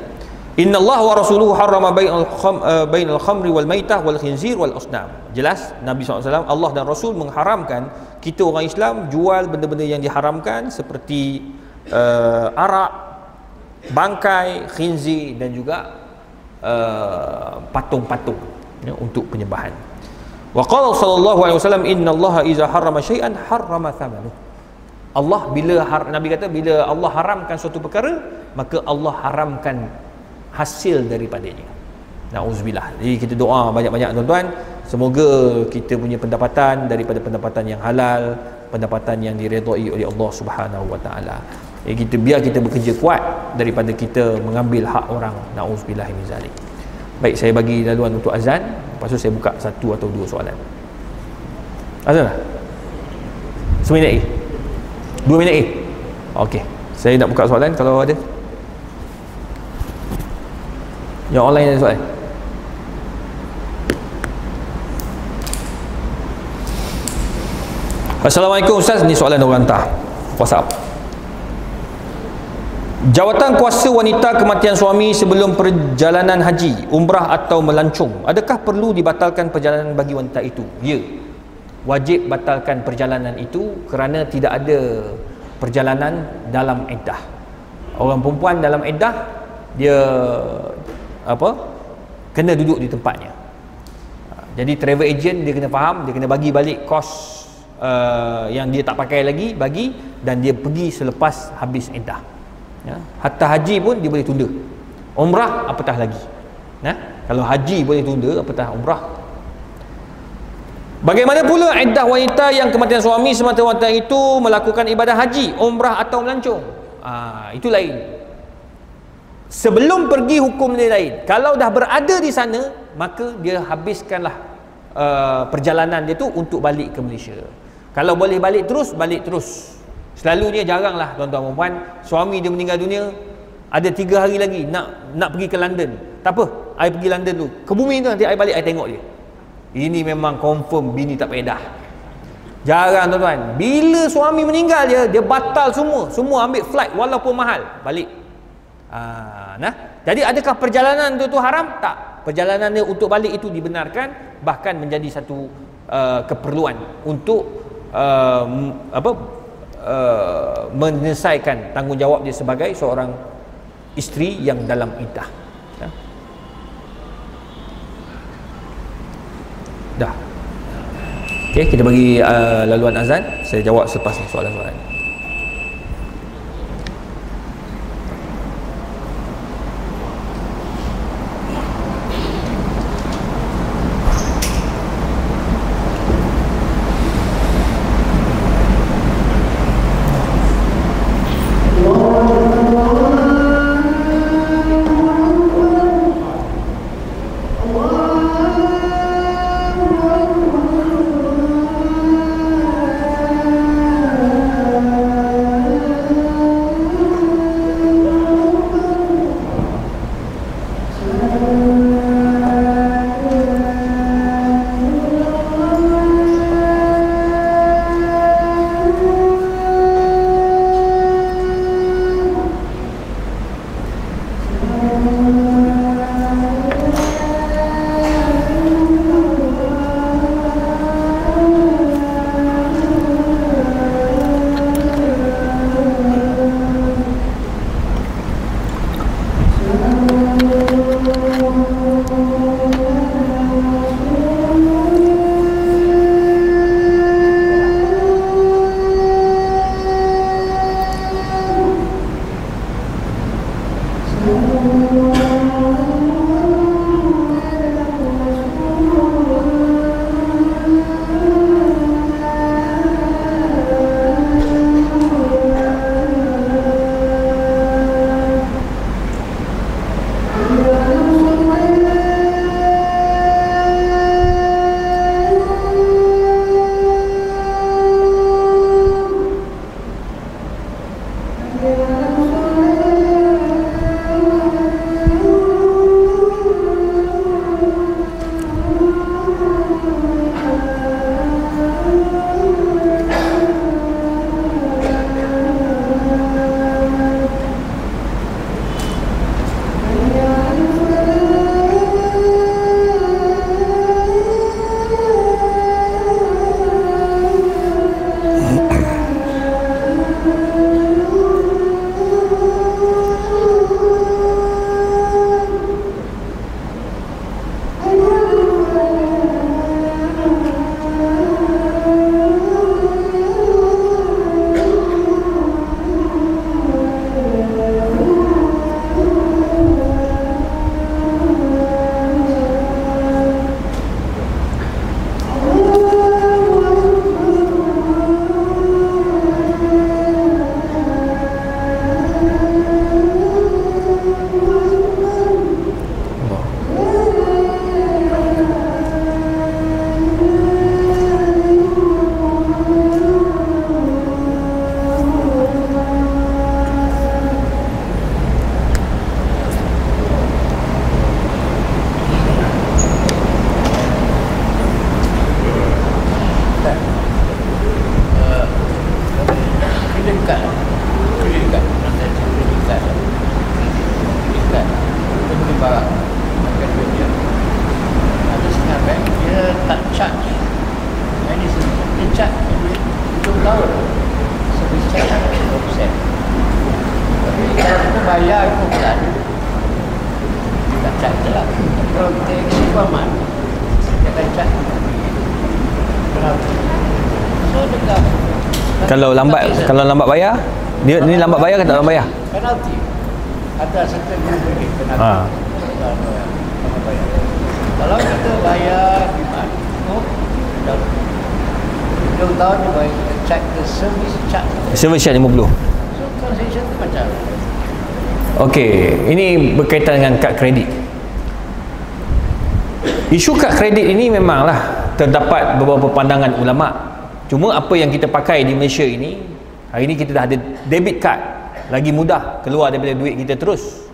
Inna Allah wa rasuluhu harrama bainal khamri wal maitah wal khinzir wal asnam. Jelas Nabi SAW, Allah dan Rasul mengharamkan kita orang Islam jual benda-benda yang diharamkan seperti arak, bangkai, khinzir dan juga patung-patung, ya, untuk penyembahan. Wa qala sallallahu alaihi wasallam inna Allah iza harrama syai'an harrama thamanuh. Allah Nabi kata bila Allah haramkan suatu perkara, maka Allah haramkan hasil daripadanya. Nauzubillah. Jadi kita doa banyak-banyak tuan-tuan, semoga kita punya pendapatan daripada pendapatan yang halal, pendapatan yang diredai oleh Allah Subhanahu wa taala. Biar kita bekerja kuat daripada kita mengambil hak orang. Nauzubillah min zalik. Baik, saya bagi laluan untuk azan, lepas tu saya buka satu atau dua soalan. Azan lah? 1 minit lagi? 2 minit lagi? Okey, saya nak buka soalan kalau ada. Yang online ada soalan? Assalamualaikum Ustaz, ni soalan orang hantar WhatsApp. Jawatan kuasa wanita kematian suami sebelum perjalanan haji, umrah atau melancong, adakah perlu dibatalkan perjalanan bagi wanita itu? Ya, wajib batalkan perjalanan itu kerana tidak ada perjalanan dalam iddah. Orang perempuan dalam iddah, dia kena duduk di tempatnya. Jadi travel agent dia kena faham, dia kena bagi balik kos yang dia tak pakai lagi, bagi, dan dia pergi selepas habis iddah, ya. Hatta haji pun dia boleh tunda, umrah apatah lagi, nah, kalau haji boleh tunda, apatah umrah. Bagaimana pula iddah wanita yang kematian suami semata-mata itu melakukan ibadah haji, umrah atau melancong? Itu lain. Sebelum pergi hukum dia lain. Kalau dah berada di sana, maka dia habiskanlah perjalanan dia tu untuk balik ke Malaysia. Kalau boleh balik terus. Selalunya jaranglah tuan-tuan perempuan, suami dia meninggal dunia, ada 3 hari lagi nak pergi ke London. Tak apa, I pergi London dulu, ke bumi tu nanti I balik, I tengok dia. Ini memang confirm bini tak pedah. Jarang tuan-tuan. Bila suami meninggal dia batal semua ambil flight walaupun mahal, balik. Jadi adakah perjalanan itu haram? Tak. Perjalanan dia untuk balik itu dibenarkan, bahkan menjadi satu keperluan untuk menyelesaikan tanggungjawab dia sebagai seorang isteri yang dalam iddah. Dah. Okey, kita bagi laluan azan. Saya jawab selepas soalan-soalan. Kalau lambat bayar, dia ni lambat bayar ke tak lambat bayar? Penalti. Ada certain penalti. Lambat bayar. Kalau kita bayar riba, hujung tahun dia bayar, kita check the service charge. Service charge 50. So transaction tu macam. Okey, ini berkaitan dengan kad kredit. Isu kad kredit ini memanglah terdapat beberapa pandangan ulama. Cuma apa yang kita pakai di Malaysia ini, hari ini kita dah ada debit card, lagi mudah keluar daripada duit kita terus.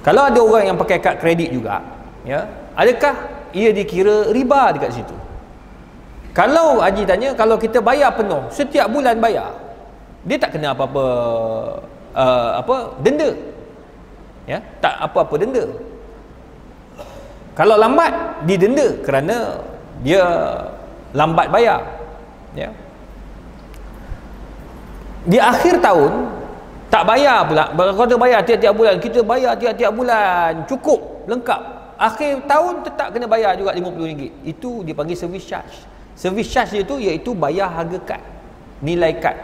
Kalau ada orang yang pakai kad kredit juga, ya, adakah ia dikira riba dekat situ? Kalau Haji tanya, kalau kita bayar penuh, setiap bulan bayar, dia tak kena apa-apa denda. Ya, tak apa-apa denda. Kalau lambat, didenda kerana dia lambat bayar. Ya. Di akhir tahun tak bayar pula. Kalau bayar tiap-tiap bulan, kita bayar tiap-tiap bulan, cukup, lengkap. Akhir tahun tetap kena bayar juga RM50. Itu dipanggil service charge. Service charge dia tu iaitu bayar harga kad, nilai kad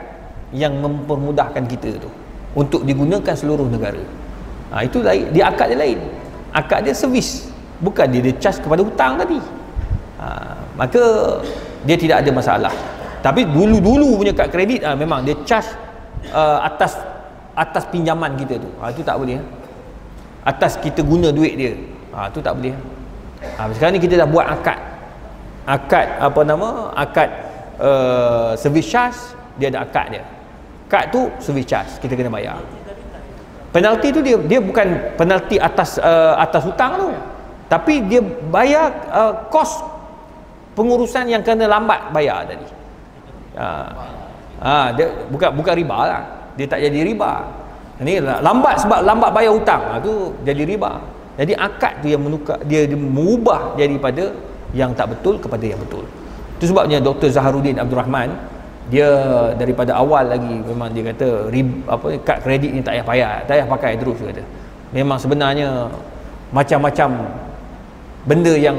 yang mempermudahkan kita tu untuk digunakan seluruh negara. Itu lain, dia akad dia lain. Akad dia servis, bukan dia charge kepada hutang tadi. Maka dia tidak ada masalah. Tapi dulu punya kad kredit memang dia charge atas pinjaman kita tu. Itu tak boleh. Atas kita guna duit dia. Itu tak boleh. Sekarang ni kita dah buat akad service charge, dia ada akad dia. Kad tu service charge, kita kena bayar. Penalti tu dia bukan penalti atas hutang tu, tapi dia bayar kos pengurusan yang kena lambat bayar tadi. Dia bukan riba lah, dia tak jadi riba. Ini lambat sebab lambat bayar hutang, tu jadi riba. Jadi akad tu yang menukar, dia mengubah daripada yang tak betul kepada yang betul. Itu sebabnya Dr. Zaharuddin Abdul Rahman, dia daripada awal lagi memang dia kata kad kredit ni tak payah pakai terus, dia kata. Memang sebenarnya macam-macam benda yang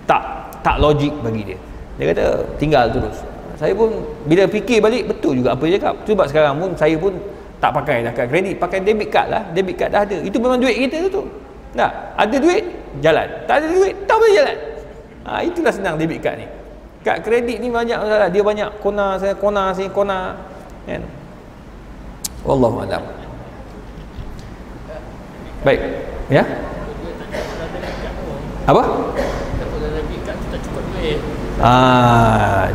tak logik bagi dia. Dia kata tinggal terus. Saya pun bila fikir balik, betul juga apa dia cakap. Sebab sekarang pun saya pun tak pakai dah kad kredit, pakai debit card lah. Debit card dah ada. Itu memang duit kita tu. Nah, ada duit jalan, tak ada duit tak boleh jalan. Itulah senang debit card ni. Kad kredit ni banyak masalah, dia banyak kona kan. Wallahu a'lam. Baik, ya. Apa?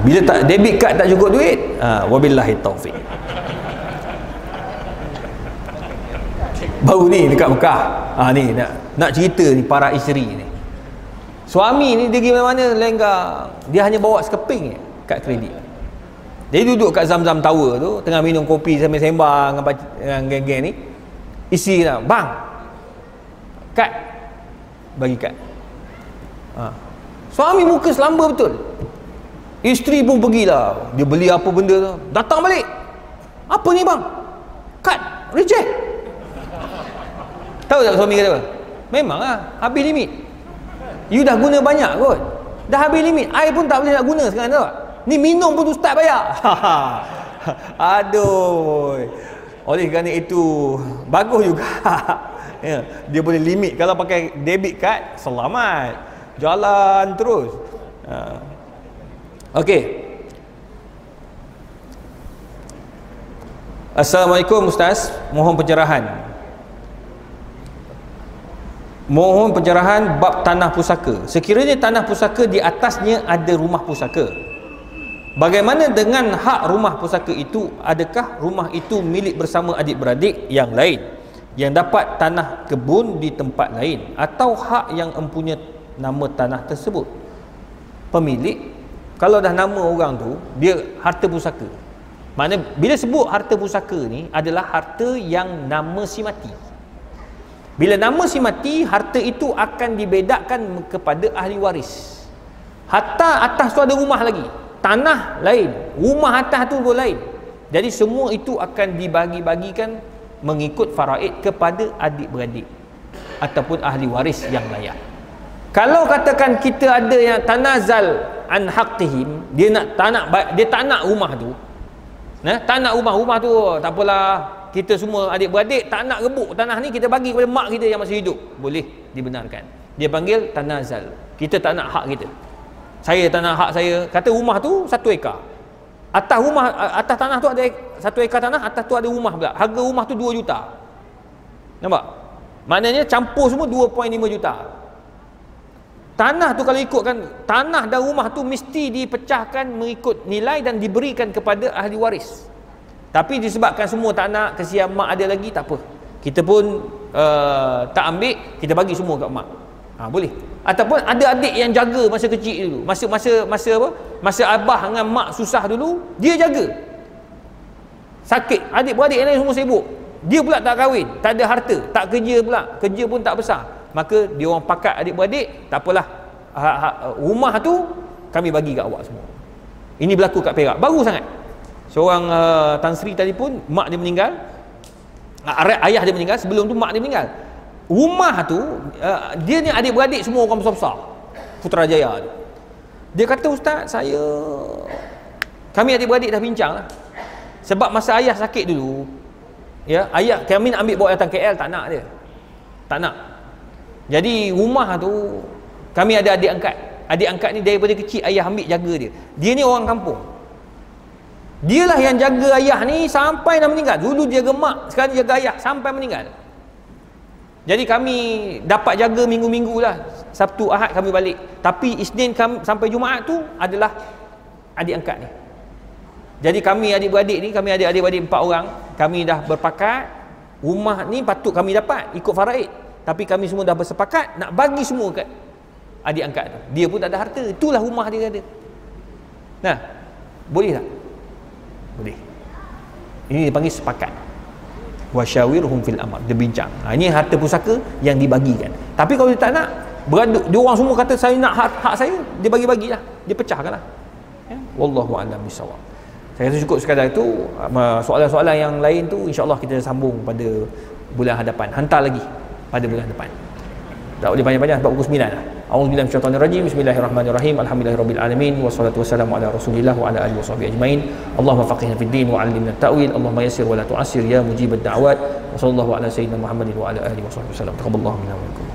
Bila tak debit card tak cukup duit, wabillahi taufik. Baru ni dekat Mekah, ni nak cerita ni para isteri ni. Suami ni dia pergi mana-mana lenggang, dia hanya bawa sekeping kad kredit. Dia duduk kat Zam-Zam Tower tu, tengah minum kopi sambil sembang dengan geng-geng ni. Isi lah, bang, kad, bagi kad. Suami muka selamba betul. Isteri pun pergilah, dia beli apa benda tu, datang balik, apa ni bang? Kad reject. Tahu tak suami kata apa? Memang lah, habis limit. You dah guna banyak kot, dah habis limit, air pun tak boleh nak guna sekarang, tahu tak? Ni minum pun ustaz bayar. Aduh. Oleh kerana itu bagus juga. Ya, dia boleh limit. Kalau pakai debit card, selamat, jalan terus. Okey. Assalamualaikum Ustaz, mohon pencerahan. Mohon pencerahan bab tanah pusaka. Sekiranya tanah pusaka di atasnya ada rumah pusaka, bagaimana dengan hak rumah pusaka itu? Adakah rumah itu milik bersama adik-beradik yang lain yang dapat tanah kebun di tempat lain, atau hak yang mempunyai nama tanah tersebut? Pemilik, kalau dah nama orang tu, dia harta pusaka. Maknanya bila sebut harta pusaka ni adalah harta yang nama si mati. Bila nama si mati, harta itu akan dibedakan kepada ahli waris. Hatta atas tu ada rumah lagi, tanah lain, rumah atas tu pun lain. Jadi semua itu akan dibagi-bagikan mengikut faraid kepada adik-beradik ataupun ahli waris yang layak. Kalau katakan kita ada yang tanazal an haqqihim, dia tak nak rumah tu, Tak nak rumah tu tak apalah, kita semua adik-beradik tak nak rebut tanah ni, kita bagi kepada mak kita yang masih hidup. Boleh dibenarkan. Dia panggil tanazal. Kita tak nak hak kita. Saya tak nak hak saya. Kata rumah tu 1 ekar. Atas tanah tu ada 1 ekar tanah, atas tu ada rumah pula. Harga rumah tu 2 juta. Nampak? Maknanya campur semua 2.5 juta. Tanah tu kalau ikutkan, tanah dan rumah tu mesti dipecahkan mengikut nilai dan diberikan kepada ahli waris. Tapi disebabkan semua tak nak, kesian mak ada lagi, tak apa. Kita pun tak ambil, kita bagi semua kat mak. Boleh. Ataupun ada adik yang jaga masa kecil dulu. Masa abah dengan mak susah dulu, dia jaga. Sakit, adik-beradik yang lain semua sibuk. Dia pula tak kahwin, tak ada harta, tak kerja pula, kerja pun tak besar. Maka dia orang pakat adik-beradik, tak apalah, rumah tu kami bagi kat awak semua. Ini berlaku kat Perak, baru sangat. Seorang Tan Sri tadi pun, mak dia meninggal, ayah dia meninggal, sebelum tu mak dia meninggal. Rumah tu, dia ni adik-beradik semua orang besar-besar, Putrajaya tu. Dia kata, Ustaz, kami adik-beradik dah bincang lah. Sebab masa ayah sakit dulu, ya, ayah kami nak ambil bawa datang KL, tak nak dia. Tak nak. Jadi rumah tu kami ada adik angkat. Adik angkat ni daripada kecil ayah ambil jaga dia. Dia ni orang kampung. Dialah yang jaga ayah ni sampai dah meninggal. Dulu dia jaga mak, sekarang dia jaga ayah sampai meninggal. Jadi kami dapat jaga minggu-minggu lah. Sabtu, Ahad kami balik. Tapi Isnin sampai Jumaat tu adalah adik angkat ni. Jadi kami adik-beradik ni, kami ada adik-beradik 4 orang. Kami dah berpakat, rumah ni patut kami dapat ikut faraid. Tapi kami semua dah bersepakat nak bagi semua kat adik angkat tu. Dia pun tak ada harta. Itulah rumah dia ada. Nah, boleh tak? Boleh. Ini dipanggil sepakat. Wasyawirhum fil amr. Dia bincang. Ini harta pusaka yang dibagikan. Tapi kalau dia tak nak, dia orang semua kata saya nak hak saya, dia bagi-bagilah. Dia pecahkanlah. Ya? Wallahu a'lam bissawab. Saya rasa cukup sekadar itu. Soalan-soalan yang lain tu insya-Allah kita sambung pada bulan hadapan. Hantar lagi pada bulan depan. Tak boleh banyak-banyak sebab pukul 9 lah. A'udzubillahi minasyaitonirrajim. Bismillahirrahmanirrahim. Alhamdulillahirabbil alamin wassalatu wassalamu ala Rasulillah wa ala alihi washabbihi ajmain. Allahumma faqihna fid din wa 'allimna at-ta'wil. Allahumma yassir wa la tu'assir ya mujibad da'awat. Wa sallallahu ala sayyidina Muhammadin wa ala alihi washabbihi wasallam. Taqabbalallahu minna wa minkum.